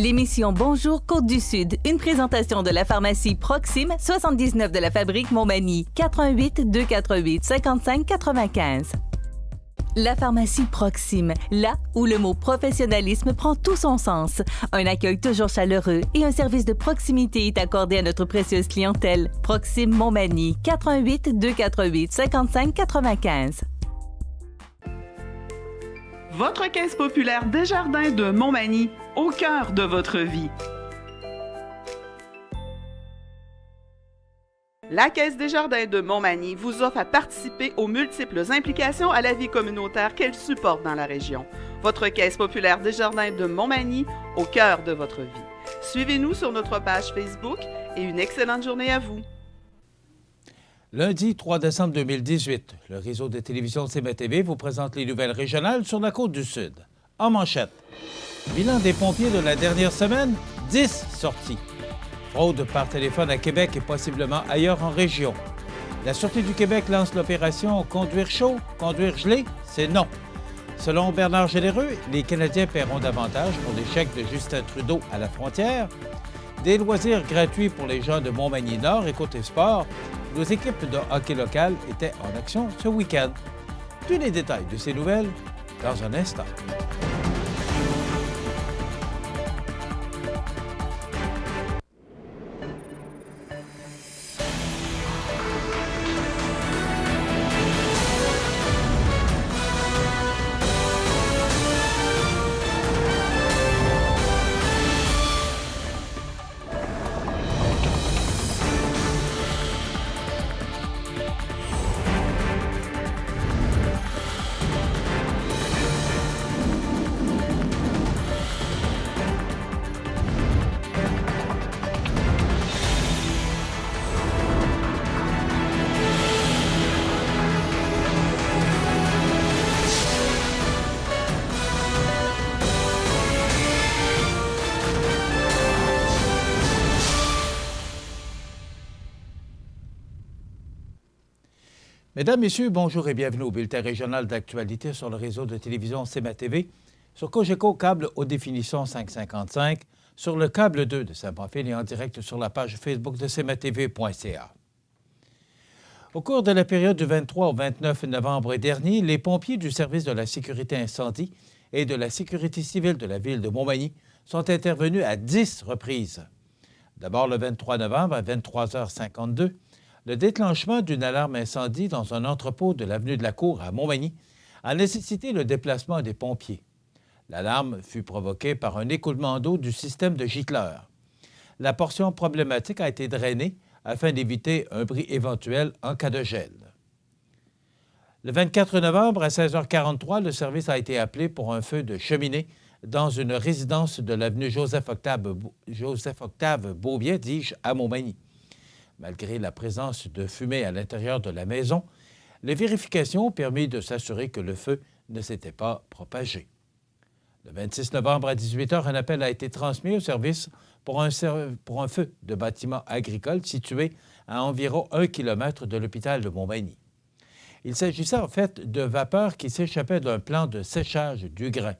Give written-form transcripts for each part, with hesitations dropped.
L'émission Bonjour Côte-du-Sud, une présentation de la pharmacie Proxime, 79 de la fabrique Montmagny, 88 248 55 95. La pharmacie Proxime, là où le mot professionnalisme prend tout son sens. Un accueil toujours chaleureux et un service de proximité est accordé à notre précieuse clientèle. Proxime Montmagny, 88 248 55 95. Votre caisse populaire Desjardins de Montmagny, au cœur de votre vie. La Caisse Desjardins de Montmagny vous offre à participer aux multiples implications à la vie communautaire qu'elle supporte dans la région. Votre Caisse populaire Desjardins de Montmagny, au cœur de votre vie. Suivez-nous sur notre page Facebook et une excellente journée à vous. Lundi 3 décembre 2018, le réseau de télévision CMA-TV vous présente les nouvelles régionales sur la Côte-du-Sud. En manchette, bilan des pompiers de la dernière semaine, 10 sorties. Fraude par téléphone à Québec et possiblement ailleurs en région. La Sûreté du Québec lance l'opération Conduire chaud, conduire gelé, c'est non. Selon Bernard Généreux, les Canadiens paieront davantage pour les chèques de Justin Trudeau à la frontière. Des loisirs gratuits pour les gens de Montmagny-Nord et Côté Sport. Nos équipes de hockey local étaient en action ce week-end. Tous les détails de ces nouvelles dans un instant. Mesdames, Messieurs, bonjour et bienvenue au bulletin régional d'actualité sur le réseau de télévision CMA-TV, sur Cogeco câble haute définition 555, sur le câble 2 de Saint-Pamphile et en direct sur la page Facebook de cmatv.ca. Au cours de la période du 23 au 29 novembre dernier, les pompiers du service de la sécurité incendie et de la sécurité civile de la ville de Montmagny sont intervenus à 10 reprises. D'abord le 23 novembre à 23h52, le déclenchement d'une alarme incendie dans un entrepôt de l'avenue de la Cour à Montmagny a nécessité le déplacement des pompiers. L'alarme fut provoquée par un écoulement d'eau du système de gicleur. La portion problématique a été drainée afin d'éviter un bris éventuel en cas de gel. Le 24 novembre à 16h43, le service a été appelé pour un feu de cheminée dans une résidence de l'avenue Joseph-Octave Beaubien, dis-je, à Montmagny. Malgré la présence de fumée à l'intérieur de la maison, les vérifications ont permis de s'assurer que le feu ne s'était pas propagé. Le 26 novembre à 18h, un appel a été transmis au service pour un feu de bâtiment agricole situé à environ 1 km de l'hôpital de Montmagny. Il s'agissait en fait de vapeur qui s'échappait d'un plan de séchage du grain.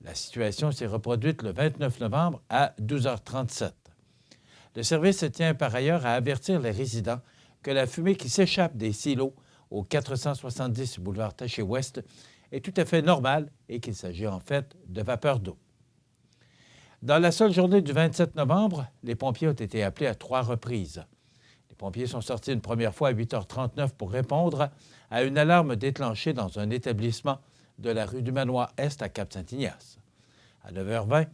La situation s'est reproduite le 29 novembre à 12h37. Le service tient par ailleurs à avertir les résidents que la fumée qui s'échappe des silos au 470 boulevard Taché-Ouest est tout à fait normale et qu'il s'agit en fait de vapeur d'eau. Dans la seule journée du 27 novembre, les pompiers ont été appelés à 3 reprises. Les pompiers sont sortis une première fois à 8h39 pour répondre à une alarme déclenchée dans un établissement de la rue du Manoir-Est à Cap-Saint-Ignace. À 9h20,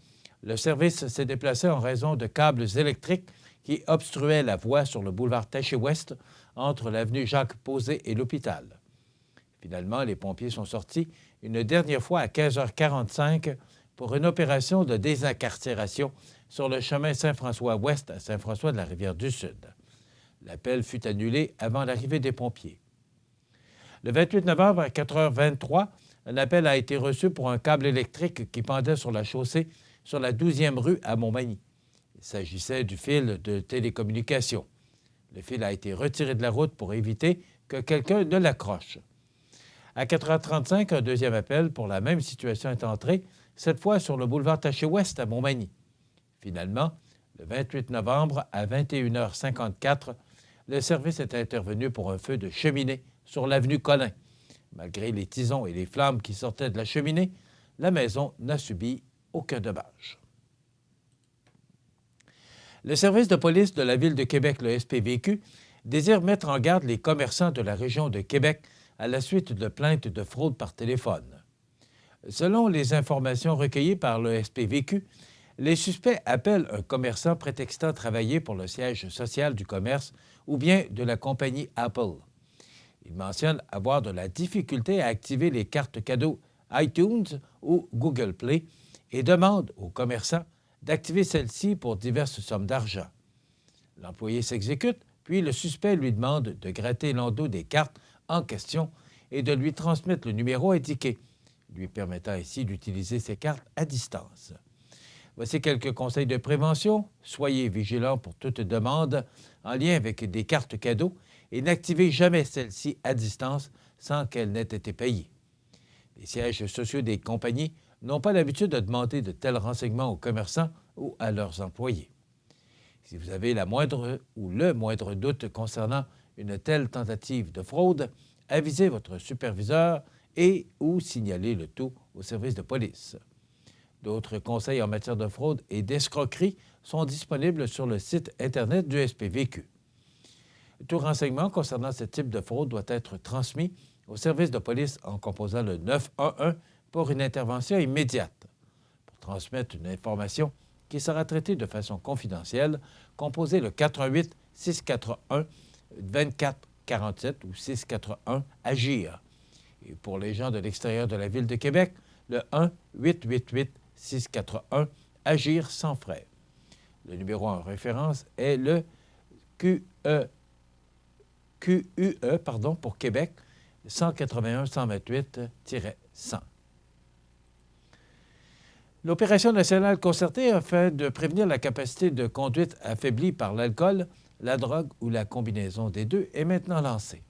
le service s'est déplacé en raison de câbles électriques qui obstruaient la voie sur le boulevard Taché-Ouest entre l'avenue Jacques-Posé et l'hôpital. Finalement, les pompiers sont sortis une dernière fois à 15h45 pour une opération de désincarcération sur le chemin Saint-François-Ouest à Saint-François de la Rivière-du-Sud. L'appel fut annulé avant l'arrivée des pompiers. Le 28 novembre à 4h23, un appel a été reçu pour un câble électrique qui pendait sur la chaussée sur la 12e rue à Montmagny. Il s'agissait du fil de télécommunication. Le fil a été retiré de la route pour éviter que quelqu'un ne l'accroche. À 4h35, un deuxième appel pour la même situation est entré, cette fois sur le boulevard Taché-Ouest à Montmagny. Finalement, le 28 novembre à 21h54, le service est intervenu pour un feu de cheminée sur l'avenue Collin. Malgré les tisons et les flammes qui sortaient de la cheminée, la maison n'a subi aucun dommage. Le service de police de la Ville de Québec, le SPVQ, désire mettre en garde les commerçants de la région de Québec à la suite de plaintes de fraude par téléphone. Selon les informations recueillies par le SPVQ, les suspects appellent un commerçant prétextant travailler pour le siège social du commerce ou bien de la compagnie Apple. Ils mentionnent avoir de la difficulté à activer les cartes cadeaux iTunes ou Google Play et demandent aux commerçants d'activer celles-ci pour diverses sommes d'argent. L'employé s'exécute, puis le suspect lui demande de gratter l'endos des cartes en question et de lui transmettre le numéro indiqué, lui permettant ainsi d'utiliser ses cartes à distance. Voici quelques conseils de prévention. Soyez vigilants pour toute demande en lien avec des cartes cadeaux et n'activez jamais celles-ci à distance sans qu'elles n'aient été payées. Les sièges sociaux des compagnies n'ont pas l'habitude de demander de tels renseignements aux commerçants ou à leurs employés. Si vous avez la moindre ou le moindre doute concernant une telle tentative de fraude, avisez votre superviseur et ou signalez le tout au service de police. D'autres conseils en matière de fraude et d'escroquerie sont disponibles sur le site Internet du SPVQ. Tout renseignement concernant ce type de fraude doit être transmis au service de police en composant le 911 pour une intervention immédiate. Pour transmettre une information qui sera traitée de façon confidentielle, composez le 418-641-2447 ou 641-AGIR. Et pour les gens de l'extérieur de la Ville de Québec, le 1-888-641-AGIR sans frais. Le numéro en référence est le QUE pour Québec, 181-128-100. L'opération nationale concertée afin de prévenir la capacité de conduite affaiblie par l'alcool, la drogue ou la combinaison des deux est maintenant lancée.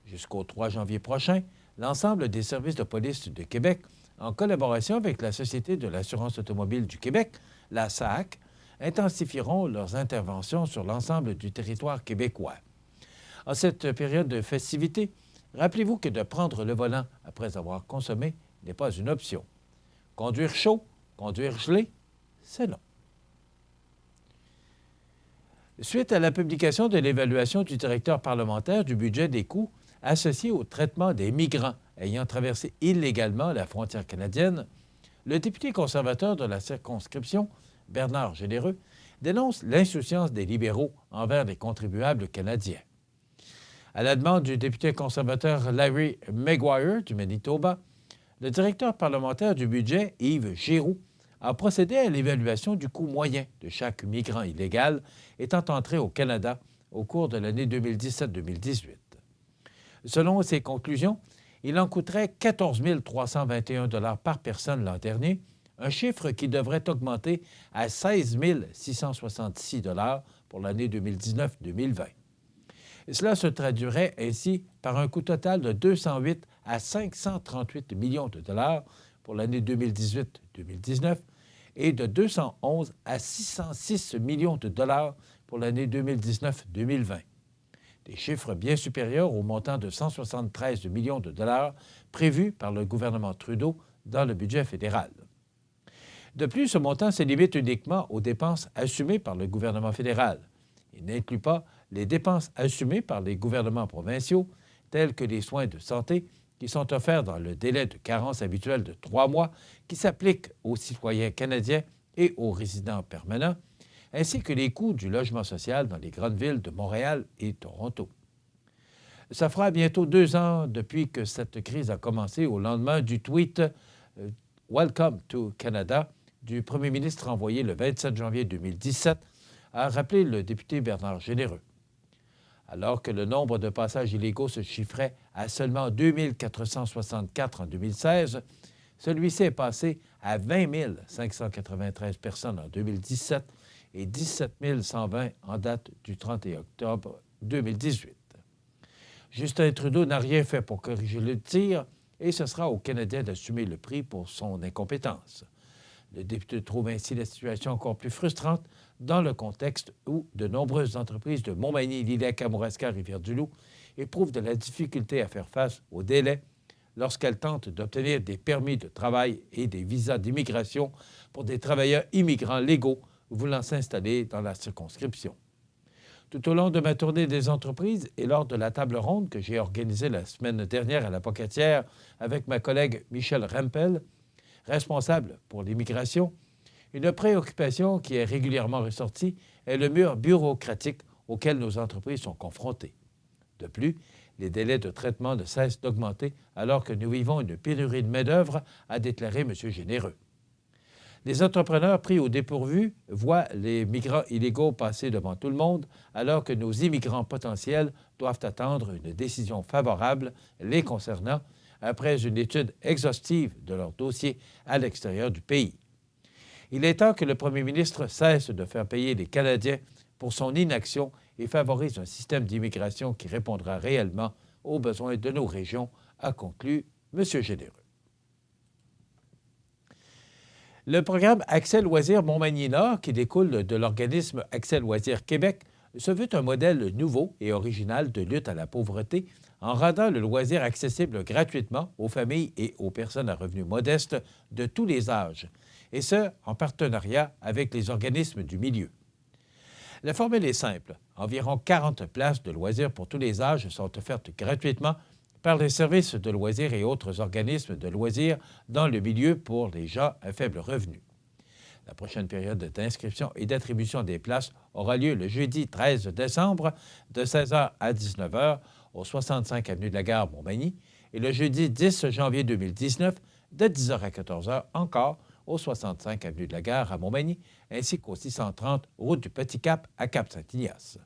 Jusqu'au 3 janvier prochain, l'ensemble des services de police de Québec, en collaboration avec la Société de l'assurance automobile du Québec, la SAAQ, intensifieront leurs interventions sur l'ensemble du territoire québécois. En cette période de festivité, rappelez-vous que de prendre le volant après avoir consommé n'est pas une option. Conduire chaud, conduire gelé, c'est non. Suite à la publication de l'évaluation du directeur parlementaire du budget des coûts associés au traitement des migrants ayant traversé illégalement la frontière canadienne, le député conservateur de la circonscription, Bernard Généreux, dénonce l'insouciance des libéraux envers les contribuables canadiens. À la demande du député conservateur Larry Maguire du Manitoba, le directeur parlementaire du budget, Yves Giroux, a procédé à l'évaluation du coût moyen de chaque migrant illégal étant entré au Canada au cours de l'année 2017-2018. Selon ses conclusions, il en coûterait 14 321 $ par personne l'an dernier, un chiffre qui devrait augmenter à 16 666 $ pour l'année 2019-2020. Cela se traduirait ainsi par un coût total de 208 à 538 millions de dollars pour l'année 2018-2019 et de 211 à 606 millions de dollars pour l'année 2019-2020. Des chiffres bien supérieurs au montant de 173 millions de dollars prévus par le gouvernement Trudeau dans le budget fédéral. De plus, ce montant se limite uniquement aux dépenses assumées par le gouvernement fédéral. Il n'inclut pas les dépenses assumées par les gouvernements provinciaux, tels que les soins de santé qui sont offerts dans le délai de carence habituel de 3 mois qui s'applique aux citoyens canadiens et aux résidents permanents, ainsi que les coûts du logement social dans les grandes villes de Montréal et Toronto. Ça fera bientôt 2 ans depuis que cette crise a commencé au lendemain du tweet « Welcome to Canada » du premier ministre envoyé le 27 janvier 2017, a rappelé le député Bernard Généreux. Alors que le nombre de passages illégaux se chiffrait à seulement 2 464 en 2016, celui-ci est passé à 20 593 personnes en 2017 et 17 120 en date du 31 octobre 2018. Justin Trudeau n'a rien fait pour corriger le tir et ce sera aux Canadiens d'assumer le prix pour son incompétence. Le député trouve ainsi la situation encore plus frustrante dans le contexte où de nombreuses entreprises de Montmagny, Lilley, Kamouraska, Rivière-du-Loup éprouvent de la difficulté à faire face aux délais lorsqu'elles tentent d'obtenir des permis de travail et des visas d'immigration pour des travailleurs immigrants légaux voulant s'installer dans la circonscription. Tout au long de ma tournée des entreprises et lors de la table ronde que j'ai organisée la semaine dernière à la Pocatière avec ma collègue Michel Rempel, responsable pour l'immigration, une préoccupation qui est régulièrement ressortie est le mur bureaucratique auquel nos entreprises sont confrontées. De plus, les délais de traitement ne cessent d'augmenter alors que nous vivons une pénurie de main-d'œuvre, a déclaré M. Généreux. Les entrepreneurs pris au dépourvu voient les migrants illégaux passer devant tout le monde alors que nos immigrants potentiels doivent attendre une décision favorable les concernant après une étude exhaustive de leur dossier à l'extérieur du pays. Il est temps que le premier ministre cesse de faire payer les Canadiens pour son inaction et favorise un système d'immigration qui répondra réellement aux besoins de nos régions, a conclu M. Généreux. Le programme Accès Loisirs Montmagny-Nord, qui découle de l'organisme Accès Loisirs Québec, se veut un modèle nouveau et original de lutte à la pauvreté en rendant le loisir accessible gratuitement aux familles et aux personnes à revenus modestes de tous les âges, et ce, en partenariat avec les organismes du milieu. La formule est simple. Environ 40 places de loisirs pour tous les âges sont offertes gratuitement par les services de loisirs et autres organismes de loisirs dans le milieu pour les gens à faible revenu. La prochaine période d'inscription et d'attribution des places aura lieu le jeudi 13 décembre de 16h à 19h au 65 avenue de la Gare Montmagny et le jeudi 10 janvier 2019 de 10h à 14h encore au 65 avenue de la Gare à Montmagny ainsi qu'au 630 route du Petit Cap à Cap-Saint-Ignace.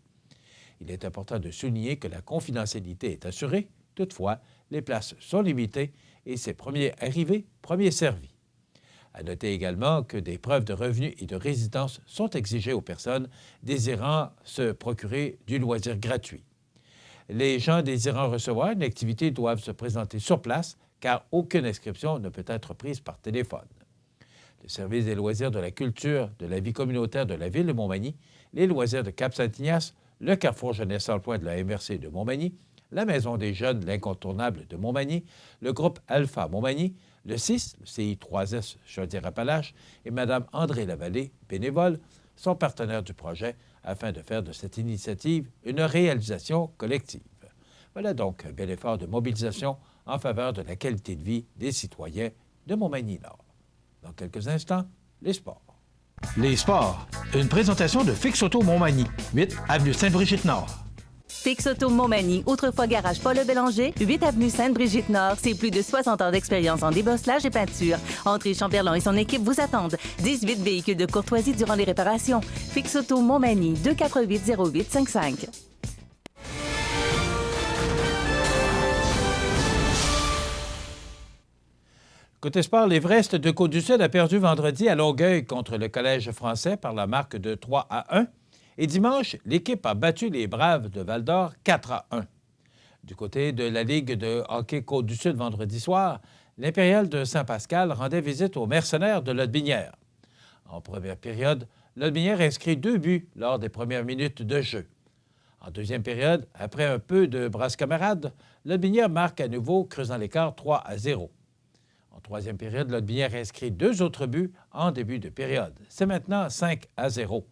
Il est important de souligner que la confidentialité est assurée. Toutefois, les places sont limitées et c'est premier arrivé, premier servi. À noter également que des preuves de revenus et de résidence sont exigées aux personnes désirant se procurer du loisir gratuit. Les gens désirant recevoir une activité doivent se présenter sur place car aucune inscription ne peut être prise par téléphone. Le service des loisirs de la culture, de la vie communautaire de la ville de Montmagny, les loisirs de Cap-Saint-Ignace, le Carrefour Jeunesse-Emploi de la MRC de Montmagny, la Maison des jeunes, l'incontournable de Montmagny, le groupe Alpha Montmagny, le CIS, le CI3S Chaudière-Appalaches et Mme André Lavallée, bénévole, sont partenaires du projet afin de faire de cette initiative une réalisation collective. Voilà donc un bel effort de mobilisation en faveur de la qualité de vie des citoyens de Montmagny-Nord. Dans quelques instants, les sports. Les sports, une présentation de Fix Auto Montmagny, 8 avenue Sainte-Brigitte-Nord. Fix Auto Montmagny, autrefois garage Paul Bélanger, 8 avenue Sainte-Brigitte-Nord. C'est plus de 60 ans d'expérience en débosselage et peinture. André Champerlon et son équipe vous attendent. 18 véhicules de courtoisie durant les réparations. Fix Auto Montmagny, 248-0855. Côté sport, l'Everest de Côte-du-Sud a perdu vendredi à Longueuil contre le Collège français par la marque de 3-1. Et dimanche, l'équipe a battu les Braves de Val-d'Or 4-1. Du côté de la Ligue de hockey Côte-du-Sud vendredi soir, l'Impérial de Saint-Pascal rendait visite aux Mercenaires de Lotbinière. En première période, Lotbinière inscrit 2 buts lors des premières minutes de jeu. En deuxième période, après un peu de brasse-camarade, Lotbinière marque à nouveau, creusant l'écart 3-0. En troisième période, Lotbinière inscrit 2 autres buts en début de période. C'est maintenant 5-0.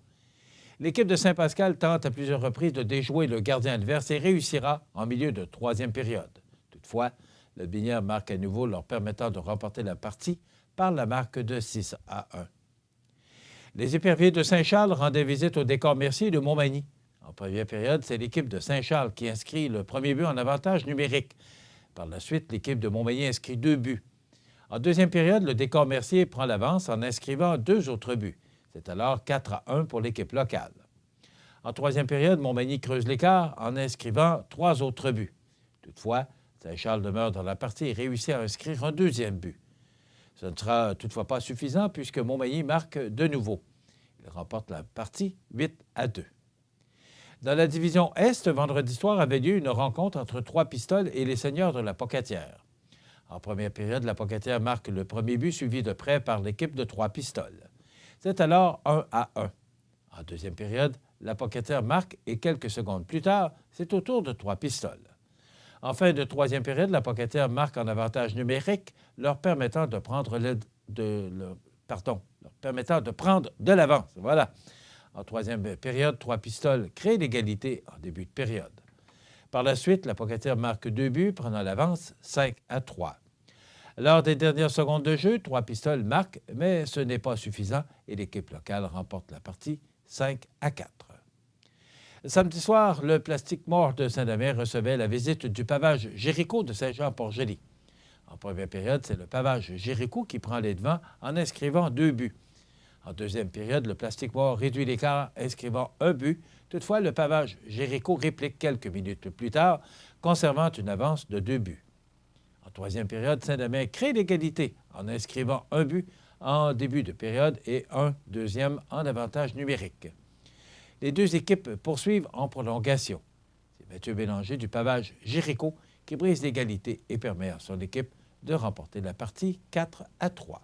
L'équipe de Saint-Pascal tente à plusieurs reprises de déjouer le gardien adverse et réussira en milieu de troisième période. Toutefois, Lotbinière marque à nouveau, leur permettant de remporter la partie par la marque de 6-1. Les Éperviers de Saint-Charles rendaient visite au décor Mercier de Montmagny. En première période, c'est l'équipe de Saint-Charles qui inscrit le premier but en avantage numérique. Par la suite, l'équipe de Montmagny inscrit 2 buts. En deuxième période, le décor Mercier prend l'avance en inscrivant 2 autres buts. C'est alors 4-1 pour l'équipe locale. En troisième période, Montmagny creuse l'écart en inscrivant 3 autres buts. Toutefois, Saint-Charles demeure dans la partie et réussit à inscrire un deuxième but. Ce ne sera toutefois pas suffisant puisque Montmagny marque de nouveau. Il remporte la partie 8-2. Dans la division Est, vendredi soir avait lieu une rencontre entre Trois-Pistoles et les Seigneurs de la Pocatière. En première période, la Pocatière marque le premier but, suivi de près par l'équipe de Trois Pistoles. C'est alors 1-1. En deuxième période, la Pocatière marque et quelques secondes plus tard, c'est au tour de Trois Pistoles. En fin de troisième période, la Pocatière marque en avantage numérique, leur permettant de prendre de l'avance. Voilà. En troisième période, Trois Pistoles crée l'égalité en début de période. Par la suite, la Pocatière marque 2 buts, prenant l'avance 5-3. Lors des dernières secondes de jeu, Trois Pistoles marque, mais ce n'est pas suffisant et l'équipe locale remporte la partie 5-4. Samedi soir, le Plastique Mort de Saint-Damien recevait la visite du pavage Jéricho de Saint-Jean-Port-Joli. En première période, c'est le pavage Jéricho qui prend les devants en inscrivant 2 buts. En deuxième période, le Plastique Mort réduit l'écart, inscrivant 1 but. Toutefois, le pavage Jéricho réplique quelques minutes plus tard, conservant une avance de 2 buts. En troisième période, Saint-Damien crée l'égalité en inscrivant 1 but en début de période et un deuxième en avantage numérique. Les deux équipes poursuivent en prolongation. C'est Mathieu Bélanger du pavage Jéricho qui brise l'égalité et permet à son équipe de remporter la partie 4-3.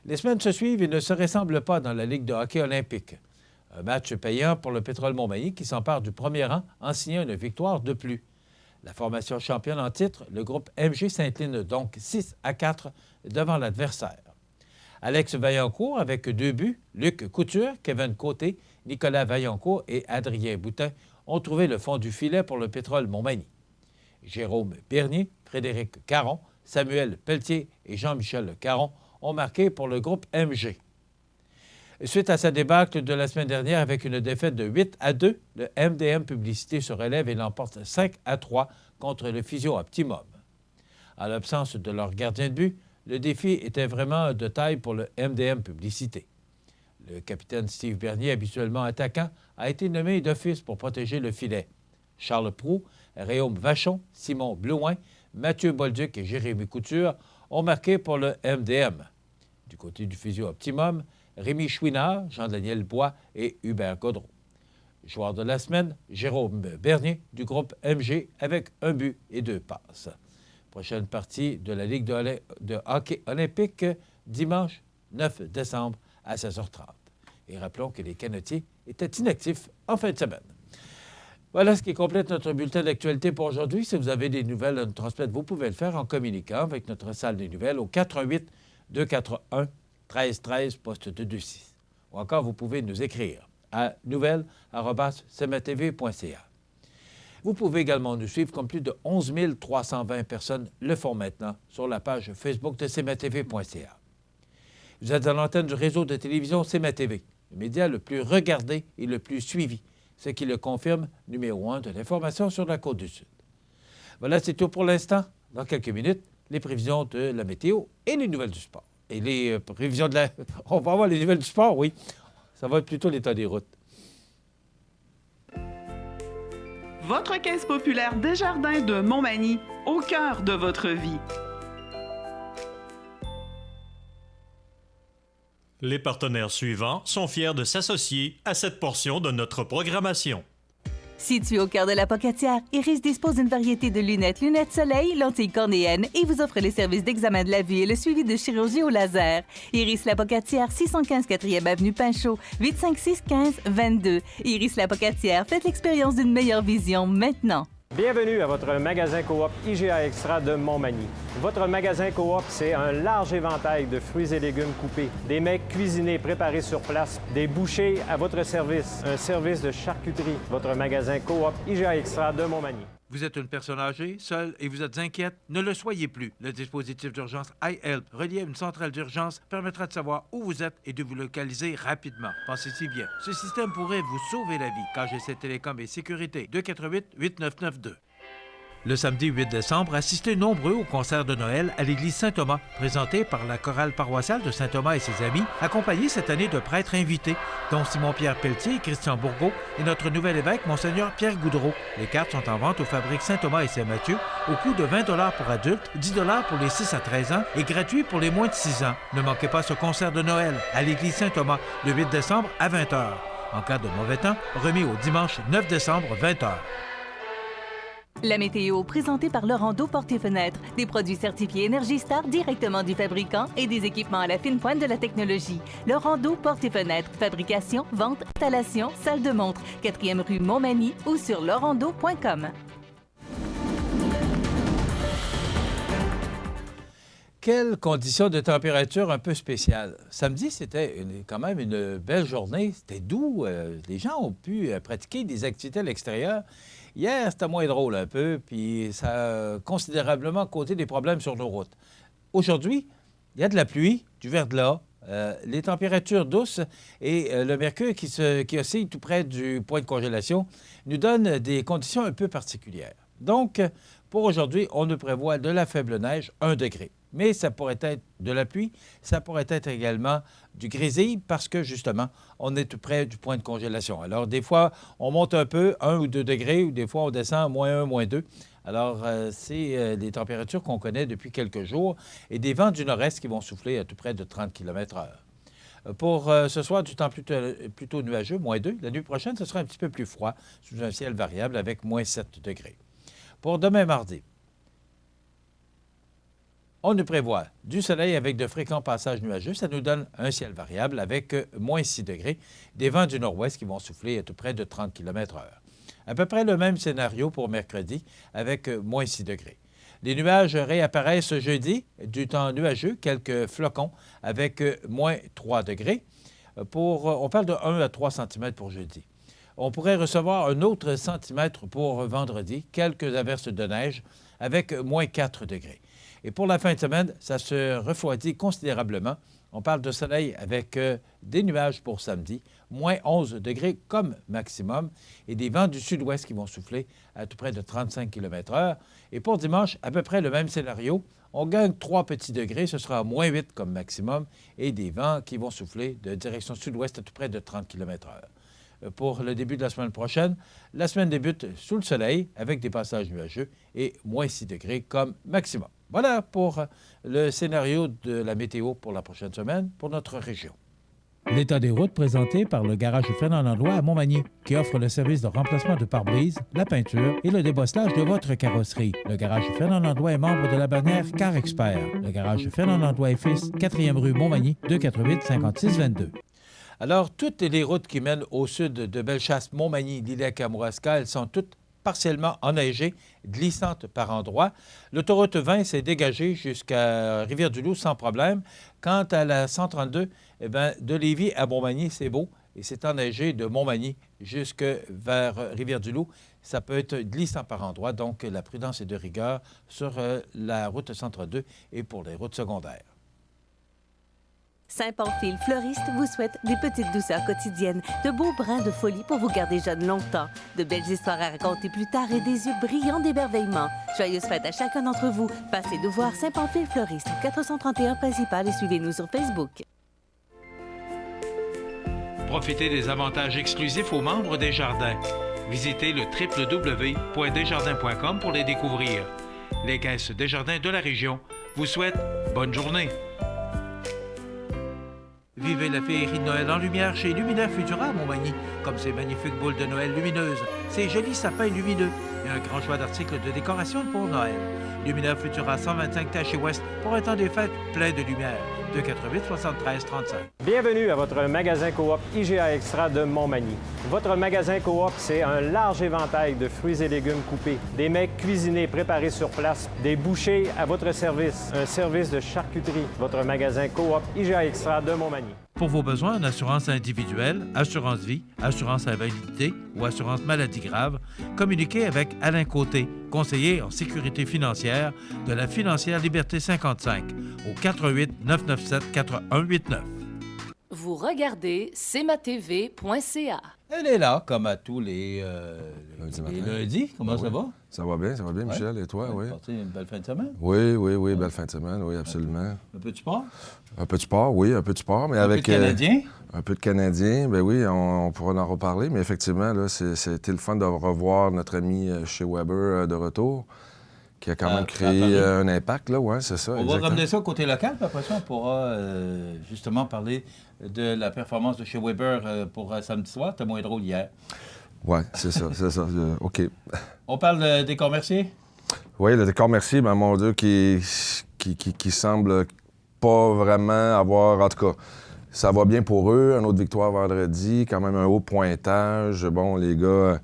Les semaines se suivent et ne se ressemblent pas dans la Ligue de hockey olympique. Un match payant pour le Pétrole Montmagny qui s'empare du premier rang en signant une victoire de plus. La formation championne en titre, le groupe MG s'incline donc 6-4 devant l'adversaire. Alex Vaillancourt avec 2 buts, Luc Couture, Kevin Côté, Nicolas Vaillancourt et Adrien Boutin ont trouvé le fond du filet pour le Pétrole Montmagny. Jérôme Bernier, Frédéric Caron, Samuel Pelletier et Jean-Michel Caron ont marqué pour le groupe MG. Suite à sa débâcle de la semaine dernière avec une défaite de 8-2, le MDM Publicité se relève et l'emporte 5-3 contre le Physio Optimum. En l'absence de leur gardien de but, le défi était vraiment de taille pour le MDM Publicité. Le capitaine Steve Bernier, habituellement attaquant, a été nommé d'office pour protéger le filet. Charles Proulx, Réaume Vachon, Simon Blouin, Mathieu Bolduc et Jérémy Couture ont marqué pour le MDM. Du côté du Physio Optimum, Rémi Chouinard, Jean-Daniel Bois et Hubert Gaudreau. Joueur de la semaine, Jérôme Bernier du groupe MG avec 1 but et 2 passes. Prochaine partie de la Ligue de hockey olympique dimanche 9 décembre à 16h30. Et rappelons que les Canotiers étaient inactifs en fin de semaine. Voilà ce qui complète notre bulletin d'actualité pour aujourd'hui. Si vous avez des nouvelles à nous transmettre, vous pouvez le faire en communiquant avec notre salle des nouvelles au 418-241-1313, poste 226. Ou encore, vous pouvez nous écrire à nouvelles@cmatv.ca. Vous pouvez également nous suivre comme plus de 11 320 personnes le font maintenant sur la page Facebook de cmatv.ca. Vous êtes à l'antenne du réseau de télévision CMA-TV, le média le plus regardé et le plus suivi, ce qui le confirme, numéro 1 de l'information sur la Côte-du-Sud. Voilà, c'est tout pour l'instant. Dans quelques minutes, les prévisions de la météo et les nouvelles du sport. Et les prévisions de la... On va avoir les nouvelles du sport, oui. Ça va être plutôt l'état des routes. Votre caisse populaire Desjardins de Montmagny, au cœur de votre vie. Les partenaires suivants sont fiers de s'associer à cette portion de notre programmation. Situé au cœur de la Pocatière, Iris dispose d'une variété de lunettes soleil, lentilles cornéennes et vous offre les services d'examen de la vue et le suivi de chirurgie au laser. Iris la Pocatière, 615 4e avenue Pinchot, 856-15-22. Iris la Pocatière, faites l'expérience d'une meilleure vision maintenant. Bienvenue à votre magasin Coop IGA Extra de Montmagny. Votre magasin Coop, c'est un large éventail de fruits et légumes coupés, des mets cuisinés préparés sur place, des bouchées à votre service, un service de charcuterie. Votre magasin Coop IGA Extra de Montmagny. Vous êtes une personne âgée, seule et vous êtes inquiète? Ne le soyez plus. Le dispositif d'urgence iHelp, relié à une centrale d'urgence, permettra de savoir où vous êtes et de vous localiser rapidement. Pensez-y bien. Ce système pourrait vous sauver la vie. KGC Télécom et Sécurité, 248-8992. Le samedi 8 décembre, assistez nombreux au concert de Noël à l'église Saint-Thomas, présenté par la chorale paroissiale de Saint-Thomas et ses amis, accompagnés cette année de prêtres invités, dont Simon-Pierre Pelletier et Christian Bourgault, et notre nouvel évêque, Monseigneur Pierre Goudreau. Les cartes sont en vente aux fabriques Saint-Thomas et Saint-Mathieu, au coût de 20 $ pour adultes, 10 $ pour les 6 à 13 ans et gratuit pour les moins de 6 ans. Ne manquez pas ce concert de Noël à l'église Saint-Thomas, le 8 décembre à 20 h. En cas de mauvais temps, remis au dimanche 9 décembre, 20 h. La météo, présentée par Laurando Portes et Fenêtres. Des produits certifiés Énergie Star directement du fabricant et des équipements à la fine pointe de la technologie. Laurando Portes et Fenêtres. Fabrication, vente, installation, salle de montre. 4e rue Montmagny ou sur laurando.com. Quelles conditions de température un peu spéciales. Samedi, c'était quand même une belle journée. C'était doux. Les gens ont pu pratiquer des activités à l'extérieur. Hier, c'était moins drôle un peu, puis ça a considérablement causé des problèmes sur nos routes. Aujourd'hui, il y a de la pluie, du verglas, les températures douces et le mercure qui oscille tout près du point de congélation nous donne des conditions un peu particulières. Donc, pour aujourd'hui, on nous prévoit de la faible neige, 1 degré. Mais ça pourrait être de la pluie, ça pourrait être également du grésil parce que, justement, on est tout près du point de congélation. Alors, des fois, on monte un peu, 1 ou 2 degrés, ou des fois, on descend moins 1, moins 2. Alors, c'est les températures qu'on connaît depuis quelques jours et des vents du nord-est qui vont souffler à tout près de 30 km/h. Pour ce soir, du temps plutôt nuageux, moins 2. La nuit prochaine, ce sera un petit peu plus froid, sous un ciel variable avec moins 7 degrés. Pour demain mardi, on nous prévoit du soleil avec de fréquents passages nuageux. Ça nous donne un ciel variable avec moins 6 degrés. Des vents du nord-ouest qui vont souffler à tout près de 30 km/h. À peu près le même scénario pour mercredi avec moins 6 degrés. Les nuages réapparaissent jeudi, du temps nuageux, quelques flocons avec moins 3 degrés. On parle de 1 à 3 cm pour jeudi. On pourrait recevoir un autre centimètre pour vendredi, quelques averses de neige avec moins 4 degrés. Et pour la fin de semaine, ça se refroidit considérablement. On parle de soleil avec des nuages pour samedi, moins 11 degrés comme maximum, et des vents du sud-ouest qui vont souffler à tout près de 35 km/h. Et pour dimanche, à peu près le même scénario. On gagne 3 petits degrés, ce sera moins 8 comme maximum, et des vents qui vont souffler de direction sud-ouest à tout près de 30 km/h. Pour le début de la semaine prochaine, la semaine débute sous le soleil avec des passages nuageux et moins 6 degrés comme maximum. Voilà pour le scénario de la météo pour la prochaine semaine pour notre région. L'état des routes présenté par le garage Fernand Landois à Montmagny, qui offre le service de remplacement de pare-brise, la peinture et le débosselage de votre carrosserie. Le garage Fernand Landois est membre de la bannière Car Expert. Le garage Fernand Landois et Fils, 4e rue Montmagny, 248-5622. Alors, toutes les routes qui mènent au sud de Bellechasse, Montmagny, Lillec-Kamouraska, elles sont toutes partiellement enneigées, glissantes par endroits. L'autoroute 20 s'est dégagée jusqu'à Rivière-du-Loup sans problème. Quant à la 132, eh bien, de Lévis à Montmagny, c'est beau. Et c'est enneigé de Montmagny jusque vers Rivière-du-Loup. Ça peut être glissant par endroits, donc la prudence est de rigueur sur la route 132 et pour les routes secondaires. Saint-Pamphile Fleuriste vous souhaite des petites douceurs quotidiennes, de beaux brins de folie pour vous garder jeune longtemps, de belles histoires à raconter plus tard et des yeux brillants d'émerveillement. Joyeuses fêtes à chacun d'entre vous. Passez nous voir Saint-Pamphile Fleuriste, 431 principal et suivez-nous sur Facebook. Profitez des avantages exclusifs aux membres des Jardins. Visitez le www.desjardins.com pour les découvrir. Les caisses Desjardins de la région vous souhaitent bonne journée. Vivez la féerie de Noël en lumière chez Luminaire Futura à Montmagny, comme ces magnifiques boules de Noël lumineuses, ces jolis sapins lumineux et un grand choix d'articles de décoration pour Noël. Luminaire Futura 125 Taché Ouest pour un temps des fêtes plein de lumière. 248-73-35. Bienvenue à votre magasin Coop IGA Extra de Montmagny. Votre magasin Coop, c'est un large éventail de fruits et légumes coupés, des mets cuisinés préparés sur place, des bouchées à votre service, un service de charcuterie. Votre magasin Coop IGA Extra de Montmagny. Pour vos besoins en assurance individuelle, assurance vie, assurance invalidité ou assurance maladie grave, communiquez avec Alain Côté, conseiller en sécurité financière de la Financière Liberté 55 au 88 997 4189. Vous regardez cmatv.ca. Elle est là, comme à tous les lundis. Comment ça va? Ça va bien, Michel. Et toi, oui? Passé une belle fin de semaine? Oui, belle fin de semaine, oui, absolument. Un peu de sport? Un peu de sport, oui, un peu de sport, mais avec... Un peu de Canadien? Un peu de Canadien, bien oui, on pourra en reparler, mais effectivement, là, c'était le fun de revoir notre ami chez Weber de retour, qui a quand même créé un impact, là, oui, c'est ça. On va ramener ça au côté local, puis après ça, on pourra justement parler de la performance de chez Weber pour samedi soir. C'était moins drôle hier. Oui, c'est ça, c'est ça. OK. On parle de décor Mercier? Oui, le décor Mercier, ben, mon Dieu, qui semble pas vraiment avoir... En tout cas, ça va bien pour eux. Une autre victoire vendredi, quand même un haut pointage. Bon, les gars,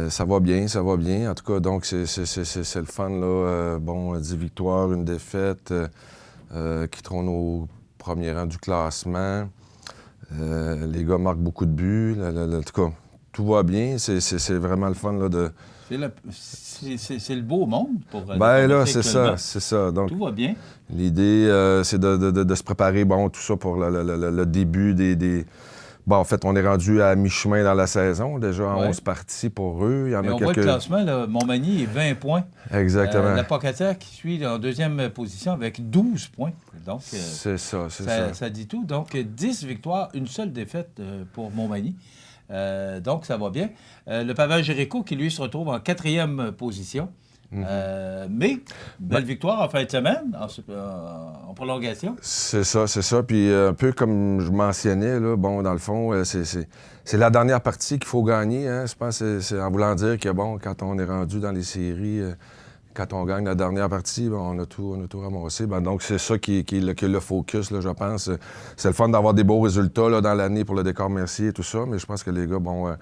ça va bien, ça va bien. En tout cas, donc, c'est le fun, là. Bon, 10 victoires, une défaite, qui trône au premier rang du classement. Les gars marquent beaucoup de buts. En tout cas, tout va bien. C'est vraiment le fun, là, de... C'est le beau monde pour... Ben là, c'est ça. Donc, tout va bien. L'idée, c'est de se préparer, bon, tout ça pour le début des... Bon, en fait, on est rendu à mi-chemin dans la saison, déjà en 11 parties pour eux. Il y en a on quelques... voit le classement, là, Montmagny est 20 points. Exactement. La Pocatière qui suit en deuxième position avec 12 points. Donc, c'est ça. Ça dit tout. Donc, 10 victoires, une seule défaite pour Montmagny. Donc, ça va bien. Le Pavage Jéricho, qui lui se retrouve en 4e position. Mais, belle victoire en fin de semaine, en prolongation. C'est ça. Puis, un peu comme je mentionnais, là, bon, dans le fond, c'est la dernière partie qu'il faut gagner. Hein. Je pense que c'est en voulant dire que, bon, quand on est rendu dans les séries, quand on gagne la dernière partie, ben, on a tout ramassé. Ben, donc, c'est ça qui est le focus, là, je pense. C'est le fun d'avoir des beaux résultats là, dans l'année pour le décor Mercier et tout ça, mais je pense que les gars, bon,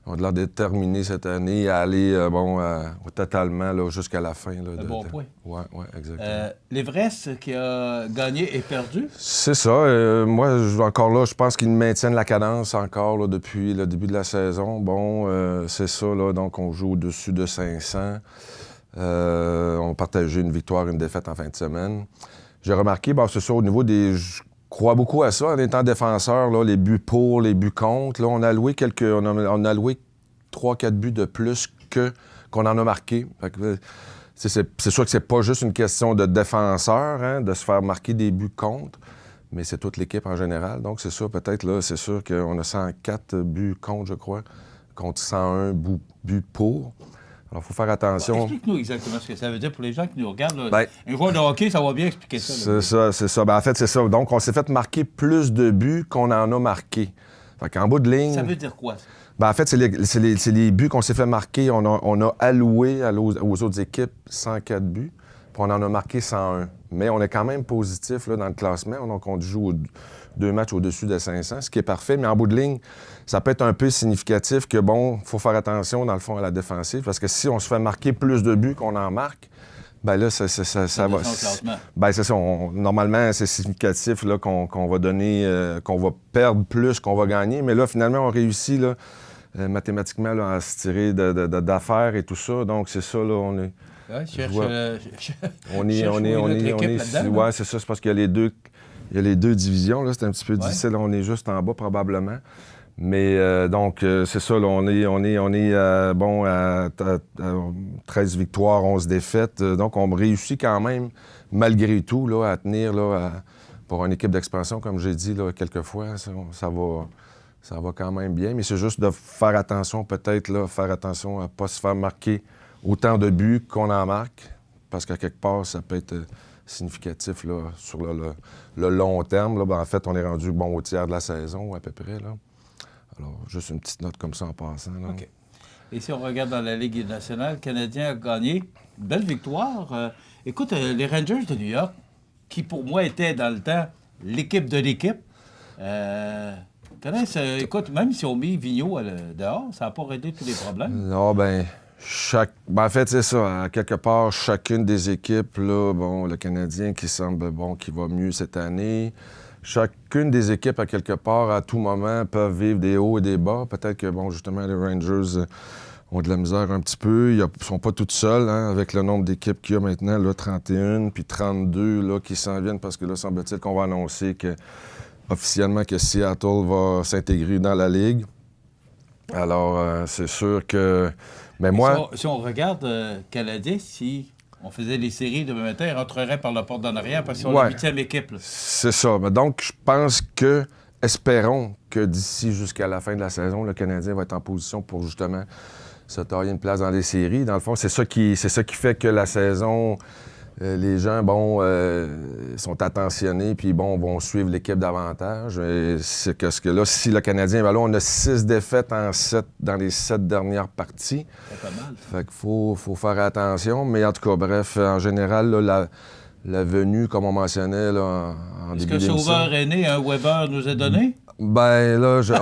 ont de l'air déterminés cette année à aller, totalement là, jusqu'à la fin. Là, bon point. Oui, exactement. L'Everest qui a gagné et perdu? C'est ça. Moi, encore là, je pense qu'ils maintiennent la cadence encore là, depuis le début de la saison. Bon, c'est ça, là, donc on joue au-dessus de 500. On partageait une victoire, une défaite en fin de semaine. J'ai remarqué, c'est ça, au niveau des... Je crois beaucoup à ça, en étant défenseur, là, les buts pour, les buts contre. Là, on a alloué on a alloué 3-4 buts de plus qu'on en a marqué. C'est sûr que c'est pas juste une question de défenseur, hein, de se faire marquer des buts contre, mais c'est toute l'équipe en général. Donc, c'est ça, peut-être, là, c'est sûr qu'on a 104 buts contre, je crois, contre 101 buts pour. Alors, il faut faire attention. Explique-nous exactement ce que ça veut dire pour les gens qui nous regardent. Là. Un joueur de hockey, ça va bien expliquer ça. C'est ça. Ben, en fait, c'est ça. Donc, on s'est fait marquer plus de buts qu'on en a marqué. Fait qu'en bout de ligne... Ça veut dire quoi, ça? Ben, en fait, c'est les buts qu'on s'est fait marquer. On a alloué aux autres équipes 104 buts, puis on en a marqué 101. Mais on est quand même positif là, dans le classement. Donc, on joue 2 matchs au-dessus de 500, ce qui est parfait. Mais en bout de ligne, ça peut être un peu significatif que, bon, il faut faire attention, dans le fond, à la défensive. Parce que si on se fait marquer plus de buts qu'on en marque, ben là, ça va... Ben c'est ça. Normalement, c'est significatif là, qu'on va donner... qu'on va perdre plus qu'on va gagner. Mais là, finalement, on réussit, là, mathématiquement, là, à se tirer d'affaires et tout ça. Donc, c'est ça, là, on est... Ouais, ouais, c'est ça. C'est parce qu'il y a les deux divisions. Là, c'est un petit peu difficile. Là, on est juste en bas, probablement. Mais donc, c'est ça. Là, on est à 13 victoires, 11 défaites. Donc, on réussit quand même, malgré tout, là, à tenir là, pour une équipe d'expansion, comme j'ai dit là, quelques fois. Ça va quand même bien. Mais c'est juste de faire attention, peut-être, là, faire attention à ne pas se faire marquer autant de buts qu'on en marque, parce qu'à quelque part, ça peut être significatif là, sur le long terme. Là. Ben, en fait, on est rendu au tiers de la saison, à peu près. Là. Alors, juste une petite note comme ça en passant. Là. OK. Et si on regarde dans la Ligue nationale, le Canadien a gagné une belle victoire. Écoute, les Rangers de New York, qui pour moi étaient dans le temps l'équipe de l'équipe, écoute, même si on met Vigneault dehors, ça n'a pas réglé tous les problèmes. Non, en fait, c'est ça. À quelque part, chacune des équipes, là, le Canadien qui semble qui va mieux cette année. Chacune des équipes, à quelque part, à tout moment, peuvent vivre des hauts et des bas. Peut-être que, justement, les Rangers ont de la misère un petit peu. Ils ne sont pas toutes seules, hein, avec le nombre d'équipes qu'il y a maintenant, là, 31, puis 32 là, qui s'en viennent, parce que là, semble-t-il qu'on va annoncer officiellement que Seattle va s'intégrer dans la Ligue. Alors, c'est sûr que... Mais moi... Si on regarde Canadien, si on faisait les séries demain matin, ils rentreraient par la porte d'en arrière parce qu'ils ont la 8e équipe. Là. C'est ça. Donc, je pense que, espérons que d'ici jusqu'à la fin de la saison, le Canadien va être en position pour justement se tailler une place dans les séries. Dans le fond, c'est ça qui fait que la saison les gens, bon, sont attentionnés, puis bon, vont suivre l'équipe davantage. C'est que ce que là, si le Canadien, ben là, on a 6 défaites dans les 7 dernières parties. C'est pas mal. Fait qu'il faut faire attention. Mais en tout cas, bref, en général, là, la venue, comme on mentionnait là, en début d'émission... Est-ce que Sauveur est né, un Weber nous a donné? Ben là, je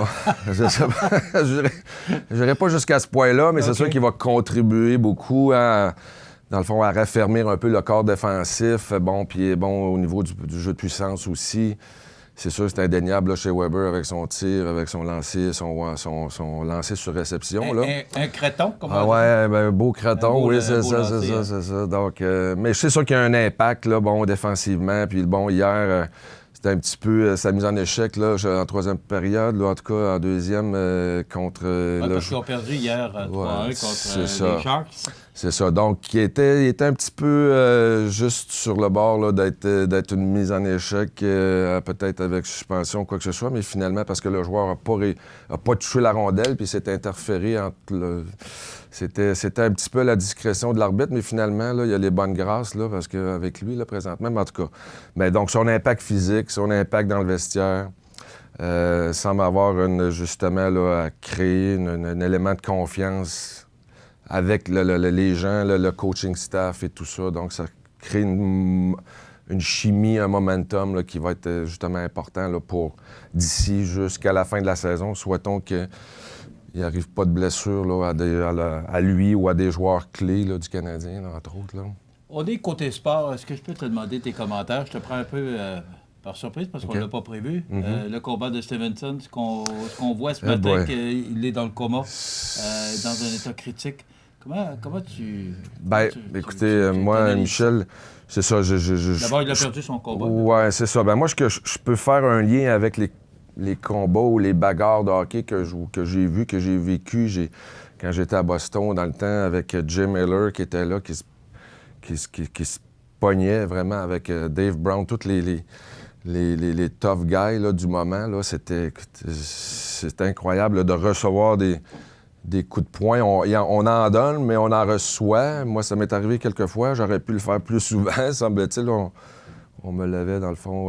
n'irai pas jusqu'à ce point-là, mais c'est sûr qu'il va contribuer beaucoup à... Dans le fond, à raffermir un peu le corps défensif. Bon, puis bon, au niveau du jeu de puissance aussi. C'est sûr, c'est indéniable là, chez Weber avec son tir, avec son lancer, son lancer sur réception. Là. Un créton, comme on dit. Ouais, ben, un beau créton, oui, c'est ça. Donc, mais c'est sûr qu'il y a un impact, là, bon, défensivement. Puis bon, hier, c'était un petit peu sa mise en échec, là, en troisième période, là, en tout cas, en deuxième, contre... parce qu'ils ont perdu hier 3-1 contre les Sharks. C'est ça. Donc, il était un petit peu juste sur le bord là, d'être une mise en échec, peut-être avec suspension ou quoi que ce soit, mais finalement, parce que le joueur n'a pas touché la rondelle, puis s'est interféré entre C'était un petit peu à la discrétion de l'arbitre, mais finalement, là, il y a les bonnes grâces, là, parce qu'avec lui, là, présentement, mais en tout cas. Mais donc, son impact physique, son impact dans le vestiaire, semble avoir justement là, à créer un élément de confiance avec les gens, le coaching staff et tout ça. Donc, ça crée une chimie, un momentum là, qui va être justement important là, pour d'ici jusqu'à la fin de la saison. Souhaitons qu'il n'arrive pas de blessure là, à lui ou à des joueurs clés là, du Canadien, là, entre autres. Là. On est côté sport. Est-ce que je peux te demander tes commentaires? Je te prends un peu par surprise parce qu'on ne l'a pas prévu. Le combat de Stevenson, ce qu'on voit ce matin, qu'il est dans le coma, dans un état critique. Comment tu... écoutez, moi, Michel, c'est ça. D'abord, il a perdu son combat. Oui, c'est ça. Ben moi, je peux faire un lien avec les combats ou les bagarres de hockey que j'ai vus, que j'ai vécu quand j'étais à Boston dans le temps avec Jim Miller qui était là, qui se pognait vraiment avec Dave Brown, tous les tough guys là, du moment. Là, c'était incroyable là, de recevoir des coups de poing. On en donne, mais on en reçoit. Moi, ça m'est arrivé quelques fois. J'aurais pu le faire plus souvent, semble-t-il. On me l'avait, dans le fond.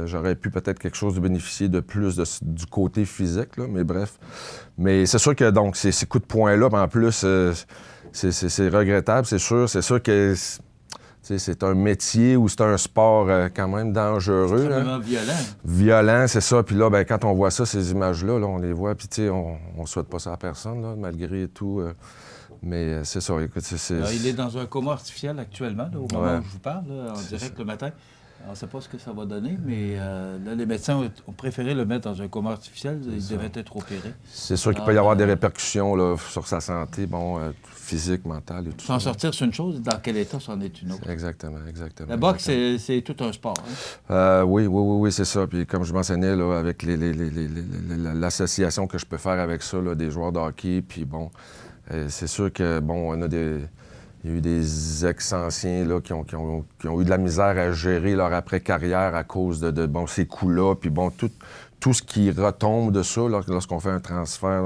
J'aurais pu peut-être quelque chose de bénéficier de plus du côté physique, là, mais bref. Mais c'est sûr que donc ces coups de poing-là, en plus, c'est regrettable, c'est sûr. C'est sûr que c'est un métier ou c'est un sport quand même dangereux. Extrêmement violent. Violent, c'est ça. Puis là, ben, quand on voit ça, ces images-là, là, on les voit, puis on ne souhaite pas ça à personne, là, malgré tout. Mais c'est ça, écoute, Alors, il est dans un coma artificiel actuellement, là, au moment où je vous parle, là, en direct le matin. On ne sait pas ce que ça va donner, mais là, les médecins ont préféré le mettre dans un coma artificiel. Il devait être opéré. C'est sûr qu'il peut y avoir des répercussions là, sur sa santé, physique, mentale et tout ça. S'en sortir, c'est une chose. Dans quel état, c'en est une autre. Exactement. La boxe, c'est tout un sport. Hein? Oui, c'est ça. Puis comme je mentionnais, là, avec l'association que je peux faire avec ça, là, des joueurs de hockey, puis bon, c'est sûr que, bon, on a il y a eu des ex-anciens là, qui ont eu de la misère à gérer leur après-carrière à cause de ces coups-là. Puis bon, tout ce qui retombe de ça lorsqu'on fait un transfert,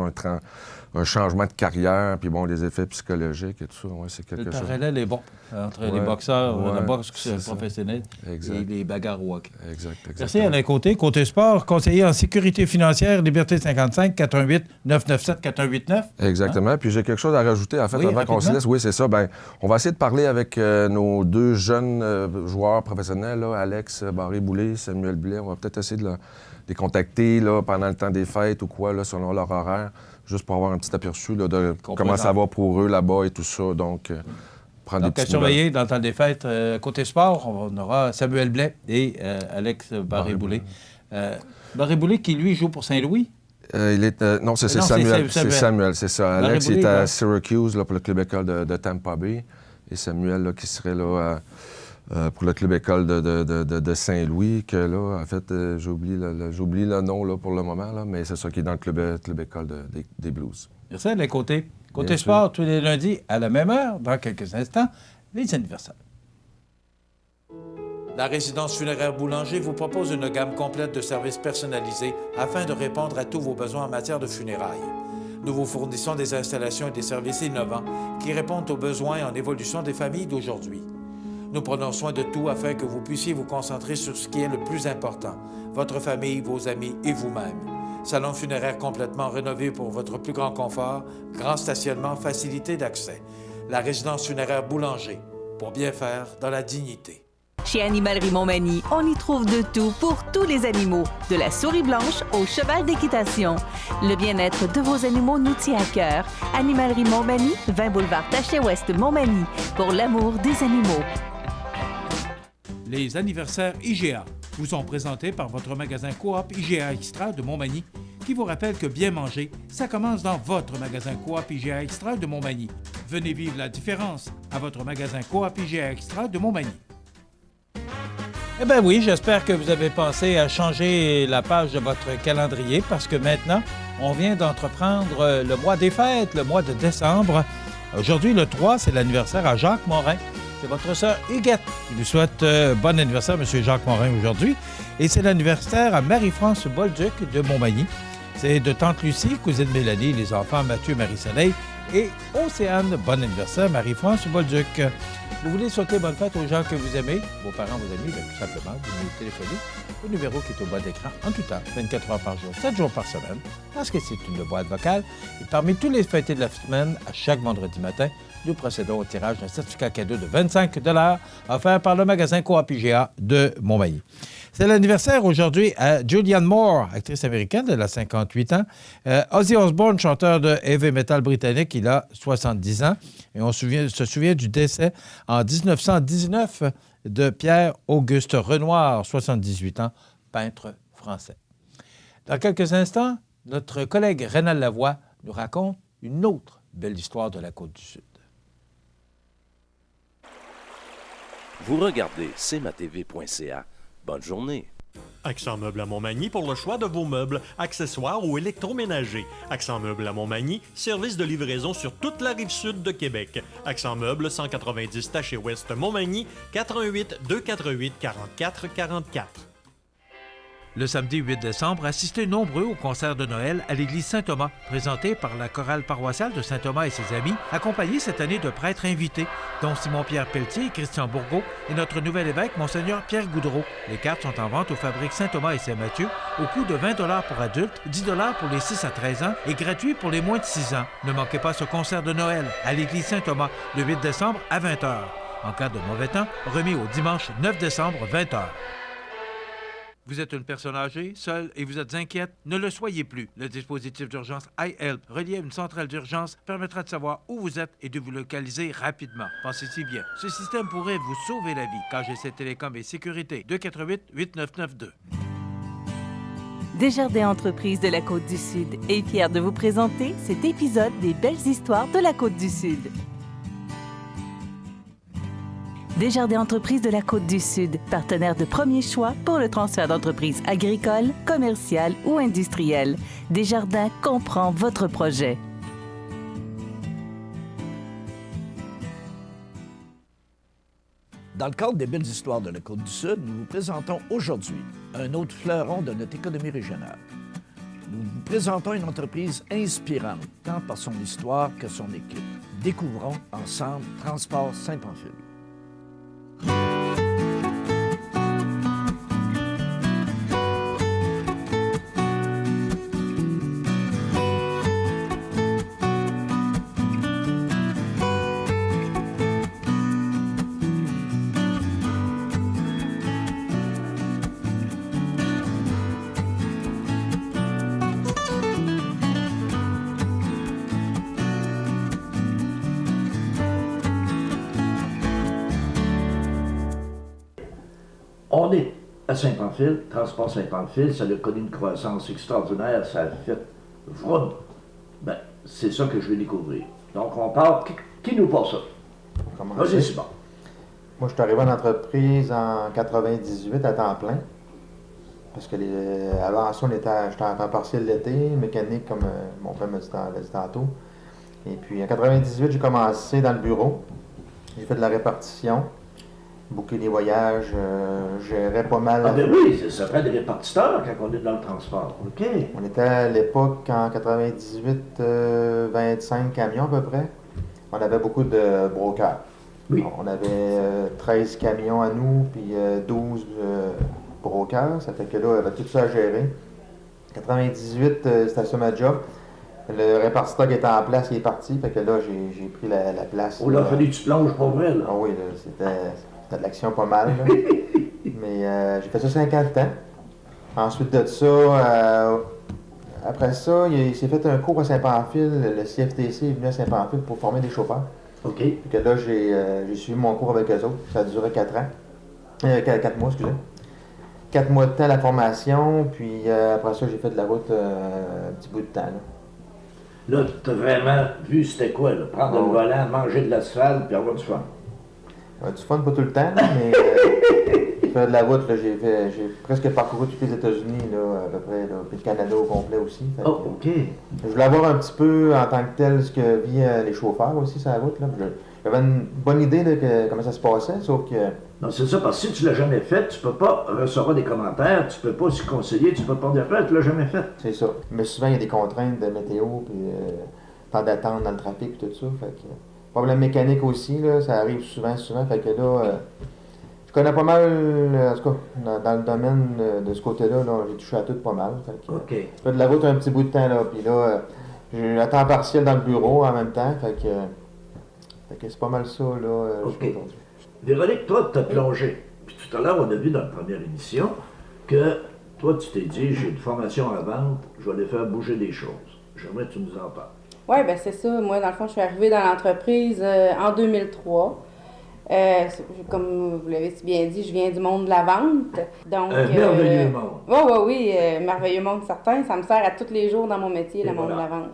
un changement de carrière, puis bon, les effets psychologiques et tout ça, c'est quelque chose. Le parallèle est bon entre les boxeurs, la boxe professionnelle et les bagarres au hockey. Exactement. Merci Alain Côté. Côté sport, conseiller en sécurité financière, Liberté 55, 418-997-4189. Exactement. Hein? Puis j'ai quelque chose à rajouter, en fait, avant qu'on se laisse. Oui, c'est ça. Bien, on va essayer de parler avec nos deux jeunes joueurs professionnels, là, Alex Barré-Boulay, Samuel Blais. On va peut-être essayer de les contacter là, pendant le temps des fêtes ou quoi, là, selon leur horaire, juste pour avoir un petit aperçu là, de comment ça va pour eux là-bas et tout ça. Donc, prendre des petites nouvelles. Surveiller dans le temps des fêtes, côté sport, on aura Samuel Blais et Alex Barré-Boulay. Barré-Boulay qui, lui, joue pour Saint-Louis. Non, c'est Samuel. C'est Samuel, c'est ça. Alex est à Syracuse là, pour le club école de Tampa Bay. Et Samuel là, qui serait là pour le club école de Saint-Louis, que là, en fait, j'oublie le nom là, pour le moment, là, mais c'est ça qui est dans le club école des Blues. Merci, Alain Côté. Côté sport, tous les lundis à la même heure, dans quelques instants, les anniversaires. La résidence funéraire Boulanger vous propose une gamme complète de services personnalisés afin de répondre à tous vos besoins en matière de funérailles. Nous vous fournissons des installations et des services innovants qui répondent aux besoins en évolution des familles d'aujourd'hui. Nous prenons soin de tout afin que vous puissiez vous concentrer sur ce qui est le plus important, votre famille, vos amis et vous-même. Salon funéraire complètement rénové pour votre plus grand confort, grand stationnement, facilité d'accès. La résidence funéraire Boulanger, pour bien faire dans la dignité. Chez Animalerie Montmagny, on y trouve de tout pour tous les animaux, de la souris blanche au cheval d'équitation. Le bien-être de vos animaux nous tient à cœur. Animalerie Montmagny, 20 boulevard Taché-Ouest Montmagny, pour l'amour des animaux. Les anniversaires IGA vous sont présentés par votre magasin Coop IGA Extra de Montmagny, qui vous rappelle que bien manger, ça commence dans votre magasin Coop IGA Extra de Montmagny. Venez vivre la différence à votre magasin Coop IGA Extra de Montmagny. Eh bien oui, j'espère que vous avez pensé à changer la page de votre calendrier parce que maintenant, on vient d'entreprendre le mois des fêtes, le mois de décembre. Aujourd'hui, le 3, c'est l'anniversaire à Jacques Morin. C'est votre sœur Huguette qui vous souhaite bon anniversaire, M. Jacques Morin, aujourd'hui. Et c'est l'anniversaire à Marie-France Bolduc de Montmagny. C'est de tante Lucie, cousine Mélanie, les enfants Mathieu, Marie-Soleil et Océane. Bon anniversaire, Marie-France Bolduc. Vous voulez souhaiter bonne fête aux gens que vous aimez, vos parents, vos amis, bien, tout simplement, vous nous téléphonez au numéro qui est au bas d'écran en tout temps, 24 heures par jour, 7 jours par semaine, parce que c'est une boîte vocale. Et parmi tous les fêtés de la semaine, à chaque vendredi matin, nous procédons au tirage d'un certificat cadeau de 25 $ offert par le magasin Coop IGA de Montmagny. C'est l'anniversaire aujourd'hui à Julianne Moore, actrice américaine, elle a 58 ans. Ozzy Osbourne, chanteur de heavy metal britannique, il a 70 ans. Et on se souvient du décès en 1919 de Pierre-Auguste Renoir, 78 ans, peintre français. Dans quelques instants, notre collègue Rénal Lavoie nous raconte une autre belle histoire de la Côte-du-Sud. Vous regardez cmatv.ca. Bonne journée. Accent Meubles à Montmagny pour le choix de vos meubles, accessoires ou électroménagers. Accent Meubles à Montmagny, service de livraison sur toute la rive sud de Québec. Accent Meubles, 190 Taché-Ouest Montmagny, 88 248 44 44. Le samedi 8 décembre, assistez nombreux au concert de Noël à l'église Saint-Thomas, présenté par la chorale paroissiale de Saint-Thomas et ses amis, accompagné cette année de prêtres invités, dont Simon-Pierre Pelletier et Christian Bourgault, et notre nouvel évêque, Monseigneur Pierre Goudreau. Les cartes sont en vente aux fabriques Saint-Thomas et Saint-Mathieu, au coût de 20 $ pour adultes, 10 $ pour les 6 à 13 ans et gratuit pour les moins de 6 ans. Ne manquez pas ce concert de Noël à l'église Saint-Thomas, le 8 décembre à 20 h. En cas de mauvais temps, remis au dimanche 9 décembre, 20 h. Vous êtes une personne âgée, seule et vous êtes inquiète? Ne le soyez plus. Le dispositif d'urgence iHelp, relié à une centrale d'urgence, permettra de savoir où vous êtes et de vous localiser rapidement. Pensez-y bien. Ce système pourrait vous sauver la vie. KGC Télécom et Sécurité, 248-8992. Desjardins Entreprises de la Côte-du-Sud est fier de vous présenter cet épisode des belles histoires de la Côte-du-Sud. Desjardins Entreprises de la Côte-du-Sud, partenaire de premier choix pour le transfert d'entreprises agricoles, commerciales ou industrielles. Desjardins comprend votre projet. Dans le cadre des belles histoires de la Côte-du-Sud, nous vous présentons aujourd'hui un autre fleuron de notre économie régionale. Nous vous présentons une entreprise inspirante, tant par son histoire que son équipe. Découvrons ensemble Transport Saint-Pamphile. On est à Saint-Pamphile, Transport Saint-Pamphile, ça a connu une croissance extraordinaire, ça a fait vroom. Ben, c'est ça que je vais découvrir. Donc, on part. Qui nous passe ça? Vas-y, c'est bon. Moi, je suis arrivé en entreprise en 98 à temps plein. Parce que avant ça, j'étais en temps partiel l'été, mécanique, comme mon père m'a dit tantôt. Et puis, en 98, j'ai commencé dans le bureau. J'ai fait de la répartition. Booker des voyages, gérais pas mal. Ah ben oui, ça fait des répartiteurs quand on est dans le transport. OK. On était à l'époque, en 98, 25 camions à peu près. On avait beaucoup de brokers. Oui. On avait 13 camions à nous, puis 12 brokers. Ça fait que là, on avait tout ça à gérer. 98, c'était ça ma job. Le répartiteur était en place, il est parti. Fait que là, j'ai pris la place. Oh là, il fallait que tu plonges pour vrai, là. Ah oui, là, c'était de l'action pas mal. Là. Mais j'ai fait ça 50 ans. Ensuite de ça, après ça, il s'est fait un cours à Saint-Pamphile. Le CFTC est venu à Saint-Pamphile pour former des chauffeurs. OK. Puis que là, j'ai suivi mon cours avec eux autres. Ça a duré 4 ans. 4 mois, excusez. 4 mois de temps la formation, puis après ça, j'ai fait de la route un petit bout de temps. Là, tu as vraiment vu c'était quoi, là? Prendre le volant, manger de l'asphalte, puis avoir du fun. Du fun, pas tout le temps, mais faire de la route, là, j'ai presque parcouru tous les États-Unis, là, à peu près, là, puis le Canada au complet aussi. Oh, OK. Je voulais avoir un petit peu, en tant que tel, ce que vivent les chauffeurs aussi sur la route. Là. J'avais une bonne idée de comment ça se passait, sauf que... Non, c'est ça, parce que si tu l'as jamais fait, tu peux pas recevoir des commentaires, tu peux pas aussi conseiller, tu peux pas dire « tu l'as jamais fait ». C'est ça. Mais souvent, il y a des contraintes de météo, puis temps d'attente dans le trafic, puis tout ça. Fait que, problème mécanique aussi, là, ça arrive souvent. Fait que là, je connais pas mal, en tout cas, dans le domaine de ce côté-là, là, j'ai touché à tout pas mal. Fait que, OK. Je fais de la route un petit bout de temps, là, puis là, j'ai un temps partiel dans le bureau en même temps, fait que c'est pas mal ça, là, OK. Véronique, toi, tu as plongé. Puis tout à l'heure, on a vu dans la première émission que toi, tu t'es dit, j'ai une formation à vendre, je vais aller faire bouger des choses. J'aimerais que tu nous en parles. Oui, bien c'est ça. Moi, dans le fond, je suis arrivée dans l'entreprise en 2003. Comme vous l'avez si bien dit, je viens du monde de la vente. Donc, un merveilleux monde. Oui, merveilleux monde certain. Ça me sert à tous les jours dans mon métier, le monde de la vente.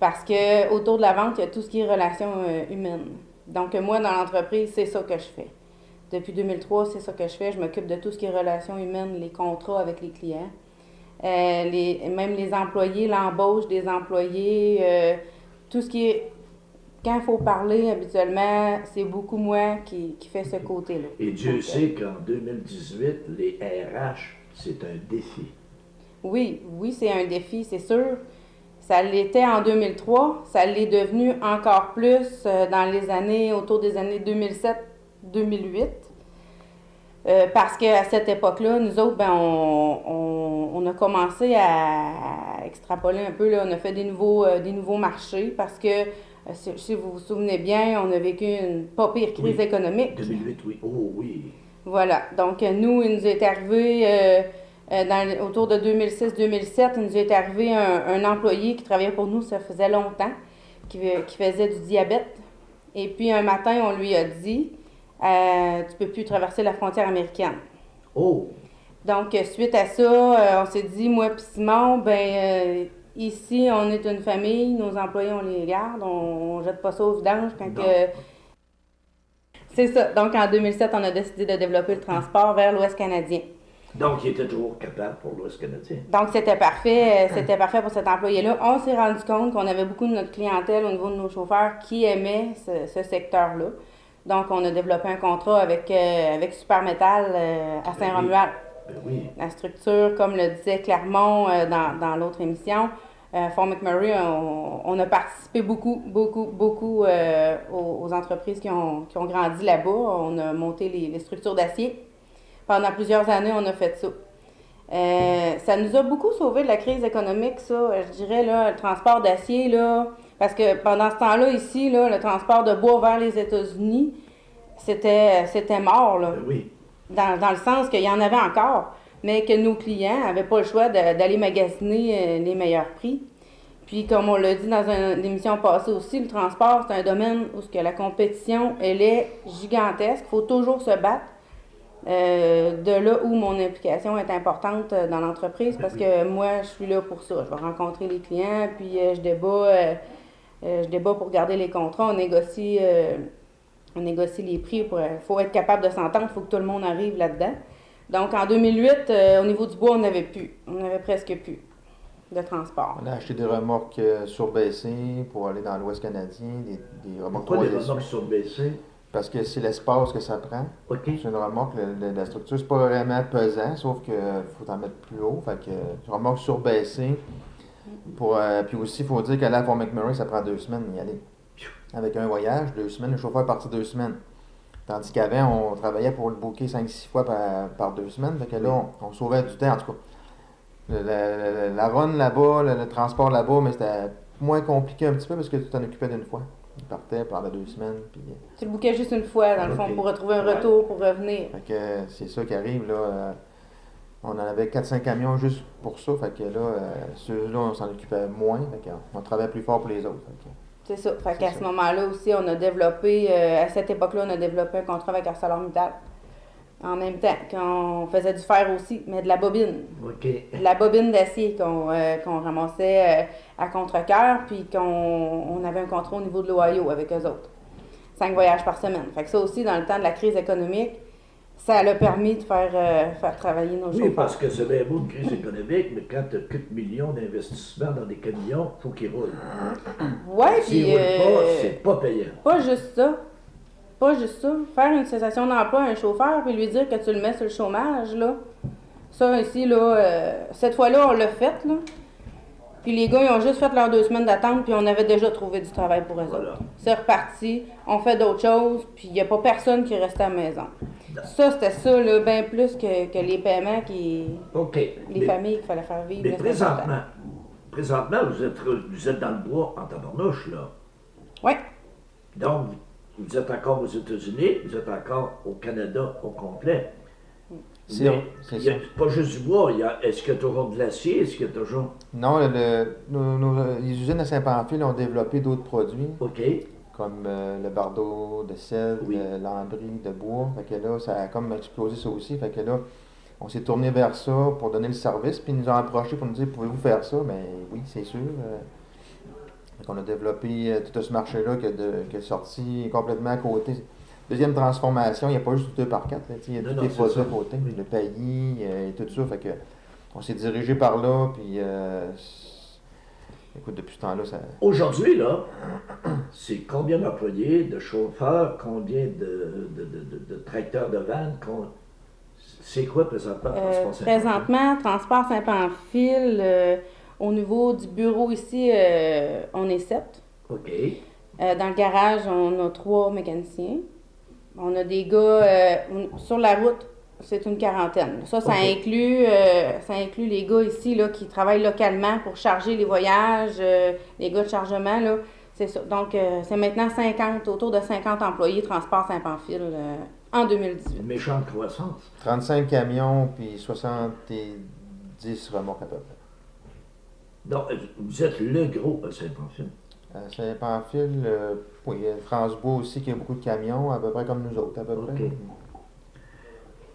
Parce que autour de la vente, il y a tout ce qui est relations humaines. Donc, moi, dans l'entreprise, c'est ça que je fais. Depuis 2003, c'est ça que je fais. Je m'occupe de tout ce qui est relations humaines, les contrats avec les clients. Même les employés, l'embauche des employés, tout ce qui est... Quand il faut parler, habituellement, c'est beaucoup moi qui fais ce côté-là. Et Dieu sait qu'en 2018, les RH, c'est un défi. Oui, c'est un défi, c'est sûr. Ça l'était en 2003, ça l'est devenu encore plus dans les années, autour des années 2007-2008. Parce qu'à cette époque-là, nous autres, ben, on a commencé à extrapoler un peu, là, on a fait des nouveaux marchés parce que, si vous vous souvenez bien, on a vécu une pas pire crise économique. 2008, oui. Oh oui. Voilà. Donc, nous, il nous est arrivé, autour de 2006-2007, il nous est arrivé un employé qui travaillait pour nous, ça faisait longtemps, qui faisait du diabète. Et puis, un matin, on lui a dit... tu peux plus traverser la frontière américaine. Oh! Donc, suite à ça, on s'est dit, moi et Simon, ici, on est une famille, nos employés, on les garde, on jette pas ça au vidange quand que... C'est ça. Donc, en 2007, on a décidé de développer le transport vers l'Ouest canadien. Donc, il était toujours capable pour l'Ouest canadien. Donc, c'était parfait pour cet employé-là. On s'est rendu compte qu'on avait beaucoup de notre clientèle au niveau de nos chauffeurs qui aimaient ce secteur-là. Donc, on a développé un contrat avec Supermétal à Saint-Romuald. Oui. La structure, comme le disait Clermont dans l'autre émission, Fort McMurray, on a participé beaucoup aux entreprises qui ont grandi là-bas. On a monté les structures d'acier. Pendant plusieurs années, on a fait ça. Ça nous a beaucoup sauvé de la crise économique, ça, je dirais, là, le transport d'acier, là. Parce que pendant ce temps-là, ici, là, le transport de bois vers les États-Unis, c'était mort, là. Oui. Dans le sens qu'il y en avait encore, mais que nos clients n'avaient pas le choix d'aller magasiner les meilleurs prix. Puis, comme on l'a dit dans une émission passée aussi, le transport, c'est un domaine où la compétition, elle est gigantesque. Il faut toujours se battre. De là où mon implication est importante dans l'entreprise, parce que moi, je suis là pour ça. Je vais rencontrer les clients, puis je débat pour garder les contrats. On négocie les prix. Il faut être capable de s'entendre. Il faut que tout le monde arrive là-dedans. Donc, en 2008, au niveau du bois, on n'avait plus. On n'avait presque plus de transport. On a acheté des remorques surbaissées pour aller dans l'Ouest canadien, des remorques 3 Pourquoi des remorques surbaissées? Parce que c'est l'espace que ça prend. Okay. C'est une remorque, la structure, c'est pas vraiment pesant, sauf qu'il faut en mettre plus haut. Fait que une remorque surbaissée. Puis aussi, il faut dire qu'aller à Fort McMurray, ça prend 2 semaines d'y aller. avec un voyage, 2 semaines. Le chauffeur est parti 2 semaines. Tandis qu'avant, on travaillait pour le booker 5-6 fois par 2 semaines. Fait que là, on sauvait du temps, en tout cas. La run là-bas, le transport là-bas, mais c'était moins compliqué un petit peu parce que tu t'en occupais d'une fois. Il partait pendant 2 semaines. Puis... Tu le bookais juste une fois, dans le fond, pour retrouver un retour, pour revenir. Fait que c'est ça qui arrive, là. On en avait 4-5 camions juste pour ça. Fait que là, ceux-là, on s'en occupait moins. Fait qu'on travaillait plus fort pour les autres. C'est ça. Fait qu'à ce moment-là aussi, on a développé, à cette époque-là, on a développé un contrat avec ArcelorMittal. En même temps qu'on faisait du fer aussi, mais de la bobine. OK. De la bobine d'acier qu'on ramassait à contre-cœur, puis qu'on avait un contrat au niveau de l'Ohio avec eux autres. 5 voyages par semaine. Fait que ça aussi, dans le temps de la crise économique, ça a permis de faire travailler nos chauffeurs. Oui, parce que c'est bien beau une crise économique, mais quand tu as quelques millions d'investissements dans des camions, il faut qu'ils roulent. Oui, puis... S'ils ne roulent pas, c'est pas payant. Pas juste ça. Pas juste ça. Faire une cessation d'emploi à un chauffeur puis lui dire que tu le mets sur le chômage, là. Ça, ici, là, cette fois-là, on l'a fait, là. Puis les gars, ils ont juste fait leurs 2 semaines d'attente, puis on avait déjà trouvé du travail pour eux autres. C'est reparti, on fait d'autres choses, puis il n'y a pas personne qui restait à la maison. Ça, c'était ça, là, bien plus que les paiements les familles qu'il fallait faire vivre. Mais présentement, vous êtes dans le bois en tabarnouche, là. Oui. Donc, vous êtes encore aux États-Unis, vous êtes encore au Canada au complet. Il n'y a pas juste du bois, est-ce qu'il y a toujours de l'acier, est-ce qu'il y a toujours... Non, les usines à Saint-Pamphile ont développé d'autres produits. OK. Comme le bardeau de sel, le lambris de bois. Fait que là, ça a comme explosé ça aussi. Fait que là, on s'est tourné vers ça pour donner le service, puis ils nous ont approché pour nous dire, pouvez-vous faire ça? Ben oui, c'est sûr. On a développé tout ce marché-là qui est sorti complètement à côté. Deuxième transformation, il n'y a pas juste du 2x4, il y a tous les produits à côté, le paillis et tout ça. Fait que on s'est dirigé par là, puis écoute, depuis ce temps-là, ça... Aujourd'hui, là, c'est combien d'employés, de chauffeurs, combien de tracteurs de vannes, c'est quoi présentement Transport Saint-Pamphile? Présentement, Transport Saint-Pamphile, au niveau du bureau ici, on est 7. OK. Dans le garage, on a 3 mécaniciens. On a des gars sur la route, c'est une quarantaine. Ça inclut les gars ici là, qui travaillent localement pour charger les voyages, les gars de chargement. Là, c'est ça. Donc, c'est maintenant autour de 50 employés Transport Saint-Pamphile en 2018. Une méchante croissance. 35 camions, puis 70 remorques à peu près. Donc, vous êtes le gros à Saint-Pamphile. À Saint-Pamphile, oui, il y a France-Bois aussi qui a beaucoup de camions, à peu près comme nous autres, à peu près.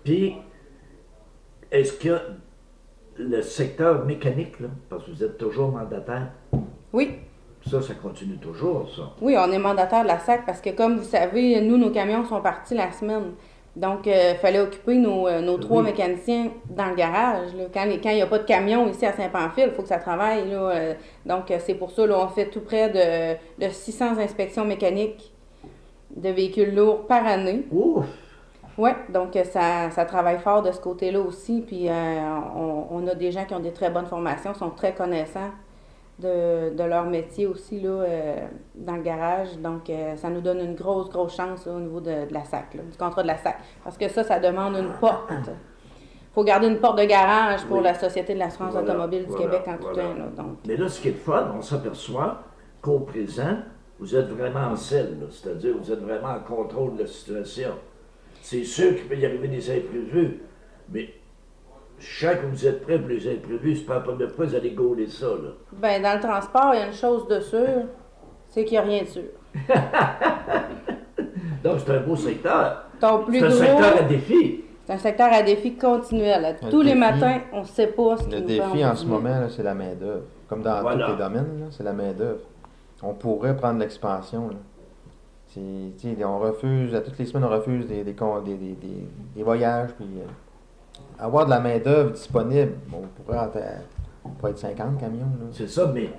Puis, est-ce que le secteur mécanique, là, parce que vous êtes toujours mandataire? Oui. Ça continue toujours, ça? Oui, on est mandataire de la SAC parce que, comme vous savez, nous, nos camions sont partis la semaine. Donc, il fallait occuper nos 3 mécaniciens dans le garage. Là. Quand il n'y a pas de camion ici à Saint-Pamphile, il faut que ça travaille. Là. Donc, c'est pour ça qu'on fait tout près de 600 inspections mécaniques de véhicules lourds par année. Ouf! Oui, donc ça travaille fort de ce côté-là aussi. Puis, on a des gens qui ont des très bonnes formations, sont très connaissants de leur métier aussi là, dans le garage. Donc, ça nous donne une grosse chance là, au niveau de la SAC, là, du contrat de la SAC. Parce que ça demande une porte. Il faut garder une porte de garage pour la Société de l'assurance automobile du Québec en tout temps. Là, donc. Mais là, ce qui est le fun, on s'aperçoit qu'au présent, vous êtes vraiment en selle, c'est-à-dire vous êtes vraiment en contrôle de la situation. C'est sûr qu'il peut y arriver des imprévus, mais je sais que vous êtes prêts pour les imprévus, c'est pas la première fois que vous allez gauler ça, là. Bien, dans le transport, il y a une chose de sûre, c'est qu'il n'y a rien de sûr. Donc, c'est un beau secteur. C'est un secteur à défi. C'est un secteur à défi continuel. Tous les matins, on ne sait pas ce qui Le nous défi en ce moment, là, c'est la main-d'œuvre. Comme dans tous les domaines, là, c'est la main-d'œuvre. On pourrait prendre l'expansion. On refuse, à toutes les semaines, on refuse des voyages. Puis, avoir de la main-d'œuvre disponible, on pourrait être 50 camions. C'est ça, mais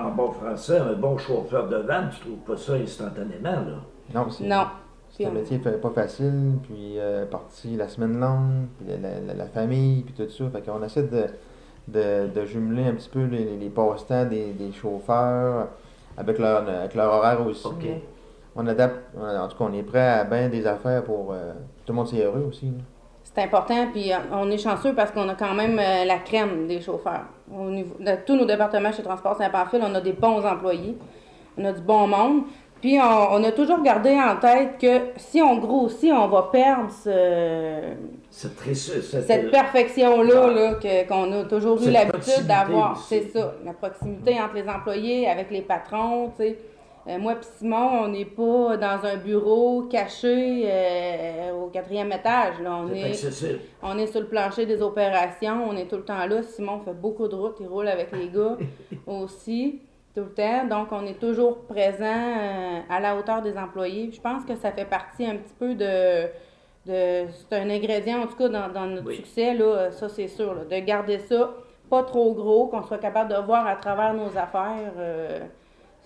en bon français, un bon chauffeur de van, tu trouves pas ça instantanément, là? Non, c'est un métier pas facile, puis parti la semaine longue, puis la famille, puis tout ça. Fait qu'on essaie de jumeler un petit peu les passe-temps des chauffeurs avec leur horaire aussi. OK. On adapte, en tout cas, on est prêt à bien des affaires pour tout le monde soit heureux aussi. Là. C'est important, puis on est chanceux parce qu'on a quand même la crème des chauffeurs. Au niveau de tous nos départements chez Transport Saint-Pamphile, on a des bons employés, on a du bon monde. Puis on a toujours gardé en tête que si on grossit, on va perdre cette perfection-là qu'on a toujours eu l'habitude d'avoir. C'est ça, la proximité entre les employés, avec les patrons, tu sais. Moi et Simon, on n'est pas dans un bureau caché au 4e étage. Là. On est sur le plancher des opérations, on est tout le temps là. Simon fait beaucoup de routes, il roule avec les gars aussi, tout le temps. Donc, on est toujours présent à la hauteur des employés. Je pense que ça fait partie un petit peu c'est un ingrédient, en tout cas, dans notre succès, là, ça c'est sûr, là, de garder ça pas trop gros, qu'on soit capable de voir à travers nos affaires.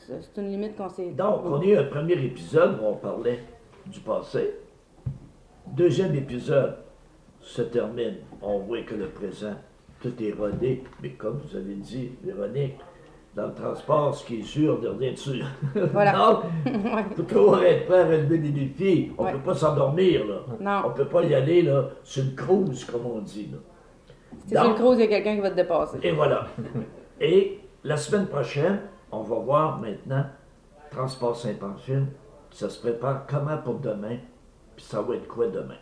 C'est une limite qu'on s'est... Donc, on a eu un premier épisode où on parlait du passé. Deuxième épisode se termine. On voit que le présent, tout est rodé. Mais comme vous avez dit, Véronique, dans le transport, ce qui est sûr, de rien dessus. Voilà. Donc, il faut toujours être prêt à relever des défis. On ne peut pas s'endormir, là. Non. On ne peut pas y aller, là, sur une cruise, comme on dit, là. Si t'es sur une cruise, il y a quelqu'un qui va te dépasser. Et voilà. Et la semaine prochaine, on va voir maintenant Transport Saint-Pamphile, puis ça se prépare comment pour demain, puis ça va être quoi demain.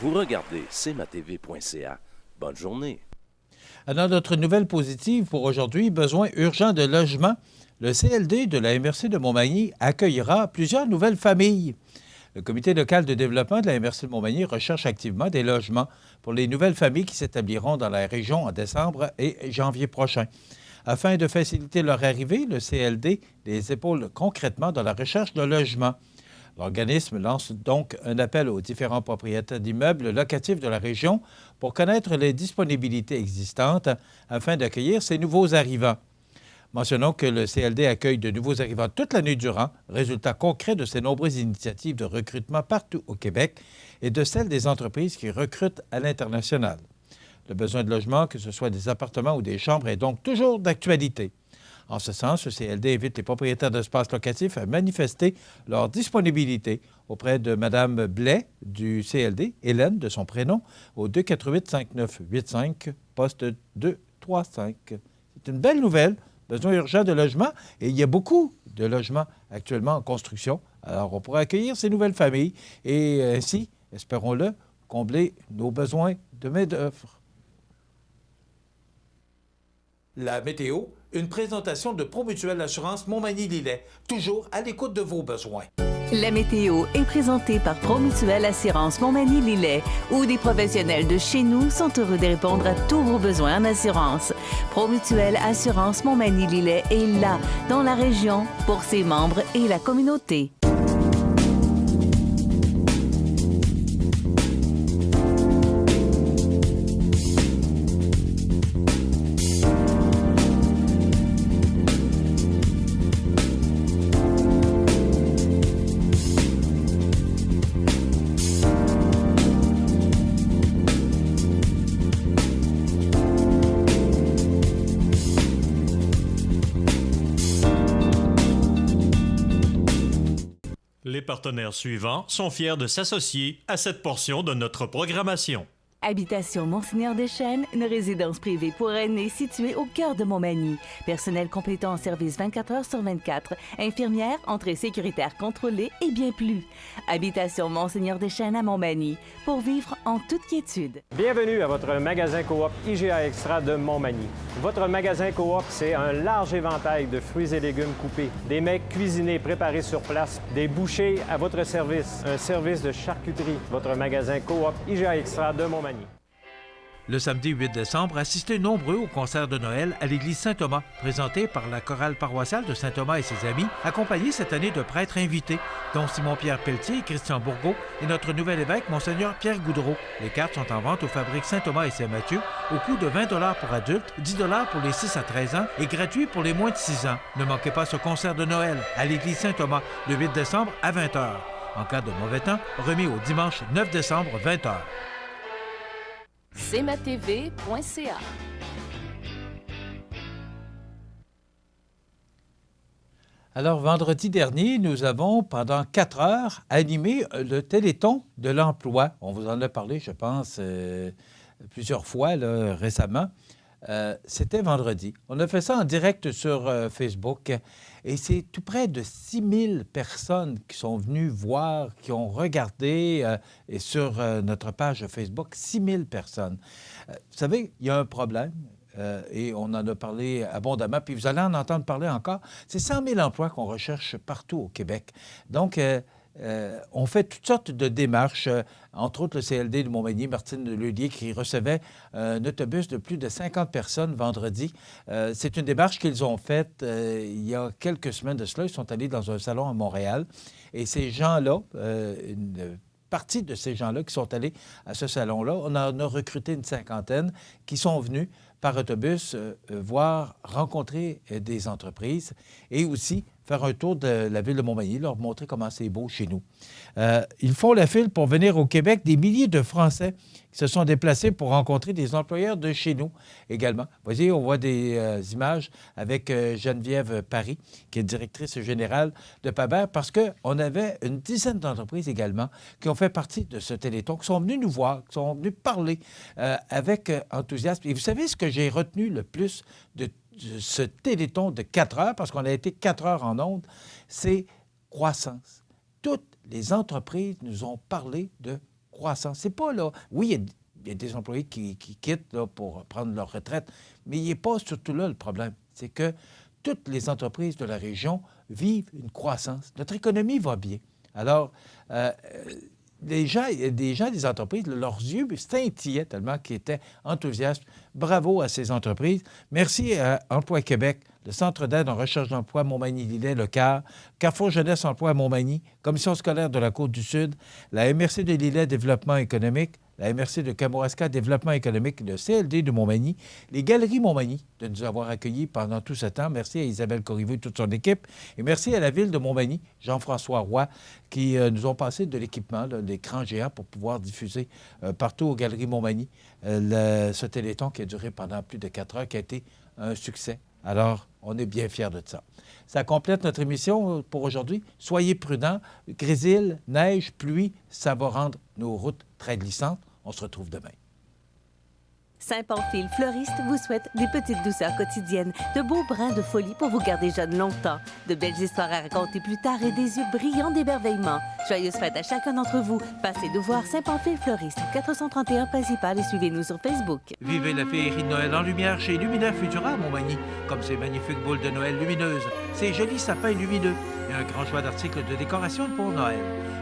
Vous regardez cmatv.ca. Bonne journée. Dans notre nouvelle positive pour aujourd'hui, besoin urgent de logement, le CLD de la MRC de Montmagny accueillera plusieurs nouvelles familles. Le comité local de développement de la MRC de Montmagny recherche activement des logements pour les nouvelles familles qui s'établiront dans la région en décembre et janvier prochain. Afin de faciliter leur arrivée, le CLD les épaule concrètement dans la recherche de logements. L'organisme lance donc un appel aux différents propriétaires d'immeubles locatifs de la région pour connaître les disponibilités existantes afin d'accueillir ces nouveaux arrivants. Mentionnons que le CLD accueille de nouveaux arrivants toute l'année durant, résultat concret de ses nombreuses initiatives de recrutement partout au Québec et de celles des entreprises qui recrutent à l'international. Le besoin de logement, que ce soit des appartements ou des chambres, est donc toujours d'actualité. En ce sens, le CLD invite les propriétaires d'espaces locatifs à manifester leur disponibilité auprès de Mme Blais du CLD, Hélène de son prénom, au 248-5985, poste 235. C'est une belle nouvelle, besoin urgent de logement, et il y a beaucoup de logements actuellement en construction. Alors, on pourra accueillir ces nouvelles familles et ainsi, espérons-le, combler nos besoins de main-d'œuvre. La météo, une présentation de Promutuelle Assurance Montmagny-Lillet, toujours à l'écoute de vos besoins. La météo est présentée par Promutuelle Assurance Montmagny-Lillet, où des professionnels de chez nous sont heureux de répondre à tous vos besoins en assurance. Promutuelle Assurance Montmagny-Lillet est là, dans la région, pour ses membres et la communauté. Les partenaires suivants sont fiers de s'associer à cette portion de notre programmation. Habitation Monseigneur Deschênes, une résidence privée pour aînés située au cœur de Montmagny. Personnel complétant en service 24 heures sur 24. Infirmière, entrée sécuritaire contrôlée et bien plus. Habitation Monseigneur Deschênes à Montmagny, pour vivre en toute quiétude. Bienvenue à votre magasin Coop IGA Extra de Montmagny. Votre magasin Coop, c'est un large éventail de fruits et légumes coupés, des mets cuisinés préparés sur place, des bouchées à votre service, un service de charcuterie. Votre magasin Coop IGA Extra de Montmagny. Le samedi 8 décembre, assistez nombreux au concert de Noël à l'église Saint-Thomas, présenté par la chorale paroissiale de Saint-Thomas et ses amis, accompagnés cette année de prêtres invités, dont Simon-Pierre Pelletier et Christian Bourgault, et notre nouvel évêque, Monseigneur Pierre Goudreau. Les cartes sont en vente aux fabriques Saint-Thomas et Saint-Mathieu, au coût de 20 $ pour adultes, 10 $ pour les 6 à 13 ans et gratuit pour les moins de 6 ans. Ne manquez pas ce concert de Noël à l'église Saint-Thomas, le 8 décembre à 20 h. En cas de mauvais temps, remis au dimanche 9 décembre, 20 h. cmatv.ca. Alors, vendredi dernier, nous avons, pendant 4 heures, animé le Téléthon de l'emploi. On vous en a parlé, je pense, plusieurs fois là, récemment. C'était vendredi. On a fait ça en direct sur Facebook et c'est tout près de 6000 personnes qui sont venues voir, qui ont regardé et sur notre page Facebook, 6000 personnes. Vous savez, il y a un problème et on en a parlé abondamment, puis vous allez en entendre parler encore. C'est 100 000 emplois qu'on recherche partout au Québec. Donc, on fait toutes sortes de démarches, entre autres le CLD de Montmagny, Martine Lelier, qui recevait un autobus de plus de 50 personnes vendredi. C'est une démarche qu'ils ont faite il y a quelques semaines de cela. Ils sont allés dans un salon à Montréal et ces gens-là, une partie de ces gens-là qui sont allés à ce salon-là, on en a recruté une cinquantaine qui sont venus par autobus voir, rencontrer des entreprises et aussi faire un tour de la ville de Montmagny, leur montrer comment c'est beau chez nous. Ils font la file pour venir au Québec. Des milliers de Français qui se sont déplacés pour rencontrer des employeurs de chez nous également. Vous voyez, on voit des images avec Geneviève Paris, qui est directrice générale de Paber, parce qu'on avait une dizaine d'entreprises également qui ont fait partie de ce Téléthon, qui sont venus nous voir, qui sont venus parler avec enthousiasme. Et vous savez ce que j'ai retenu le plus de ce Téléthon de 4 heures, parce qu'on a été 4 heures en ondes, c'est croissance. Toutes les entreprises nous ont parlé de croissance. C'est pas là... Oui, il y a des employés qui quittent là, pour prendre leur retraite, mais il n'est pas surtout là le problème. C'est que toutes les entreprises de la région vivent une croissance. Notre économie va bien. Alors, des entreprises, leurs yeux scintillaient tellement qu'ils étaient enthousiastes. Bravo à ces entreprises. Merci à Emploi Québec, le Centre d'aide en recherche d'emploi Montmagny-Lillet, le CAR, Carrefour Jeunesse Emploi à Montmagny, Commission scolaire de la Côte-du-Sud, la MRC de Lillet Développement économique, la MRC de Kamouraska Développement économique, le CLD de Montmagny, les Galeries Montmagny de nous avoir accueillis pendant tout ce temps. Merci à Isabelle Corriveau et toute son équipe. Et merci à la Ville de Montmagny, Jean-François Roy, qui nous ont passé de l'équipement, l'écran géant pour pouvoir diffuser partout aux Galeries Montmagny ce Téléthon qui a duré pendant plus de 4 heures, qui a été un succès. Alors, on est bien fiers de ça. Ça complète notre émission pour aujourd'hui. Soyez prudents. Grésil, neige, pluie, ça va rendre nos routes très glissantes. On se retrouve demain. Saint-Pamphile Fleuriste vous souhaite des petites douceurs quotidiennes, de beaux brins de folie pour vous garder jeune longtemps, de belles histoires à raconter plus tard et des yeux brillants d'émerveillement. Joyeuses fêtes à chacun d'entre vous. Passez nous voir Saint-Pamphile Fleuriste, 431 principal et suivez-nous sur Facebook. Vivez la féerie de Noël en lumière chez Luminaire Futura à Montmagny, comme ces magnifiques boules de Noël lumineuses, ces jolis sapins lumineux et un grand choix d'articles de décoration pour Noël.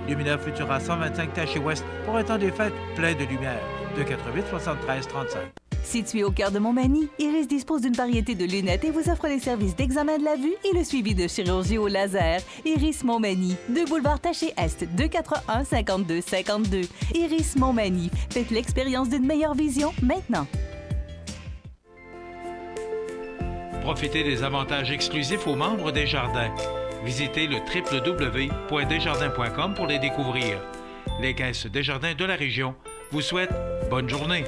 Luminaire Futura, 125 Taché Ouest, pour un temps des fêtes plein de lumière. 288 73 35. Situé au cœur de Montmagny, Iris dispose d'une variété de lunettes et vous offre les services d'examen de la vue et le suivi de chirurgie au laser. Iris Montmagny, 2 boulevard Taché Est, 241 52 52. Iris Montmagny, faites l'expérience d'une meilleure vision maintenant. Profitez des avantages exclusifs aux membres des Jardins. Visitez le www.desjardins.com pour les découvrir. Les caisses Desjardins de la région vous souhaitent bonne journée.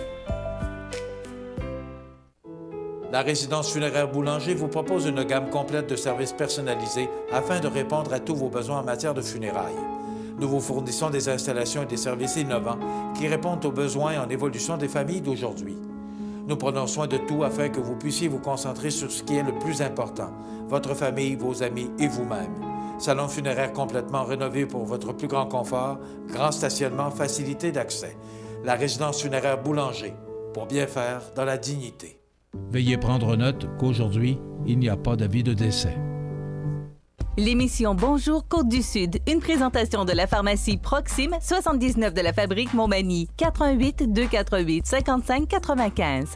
La résidence funéraire Boulanger vous propose une gamme complète de services personnalisés afin de répondre à tous vos besoins en matière de funérailles. Nous vous fournissons des installations et des services innovants qui répondent aux besoins en évolution des familles d'aujourd'hui. Nous prenons soin de tout afin que vous puissiez vous concentrer sur ce qui est le plus important, votre famille, vos amis et vous-même. Salon funéraire complètement rénové pour votre plus grand confort, grand stationnement, facilité d'accès. La résidence funéraire Boulanger, pour bien faire dans la dignité. Veuillez prendre note qu'aujourd'hui, il n'y a pas d'avis de décès. L'émission Bonjour Côte-du-Sud, une présentation de la pharmacie Proxime, 79 de la Fabrique Montmagny, 88 248 55 95.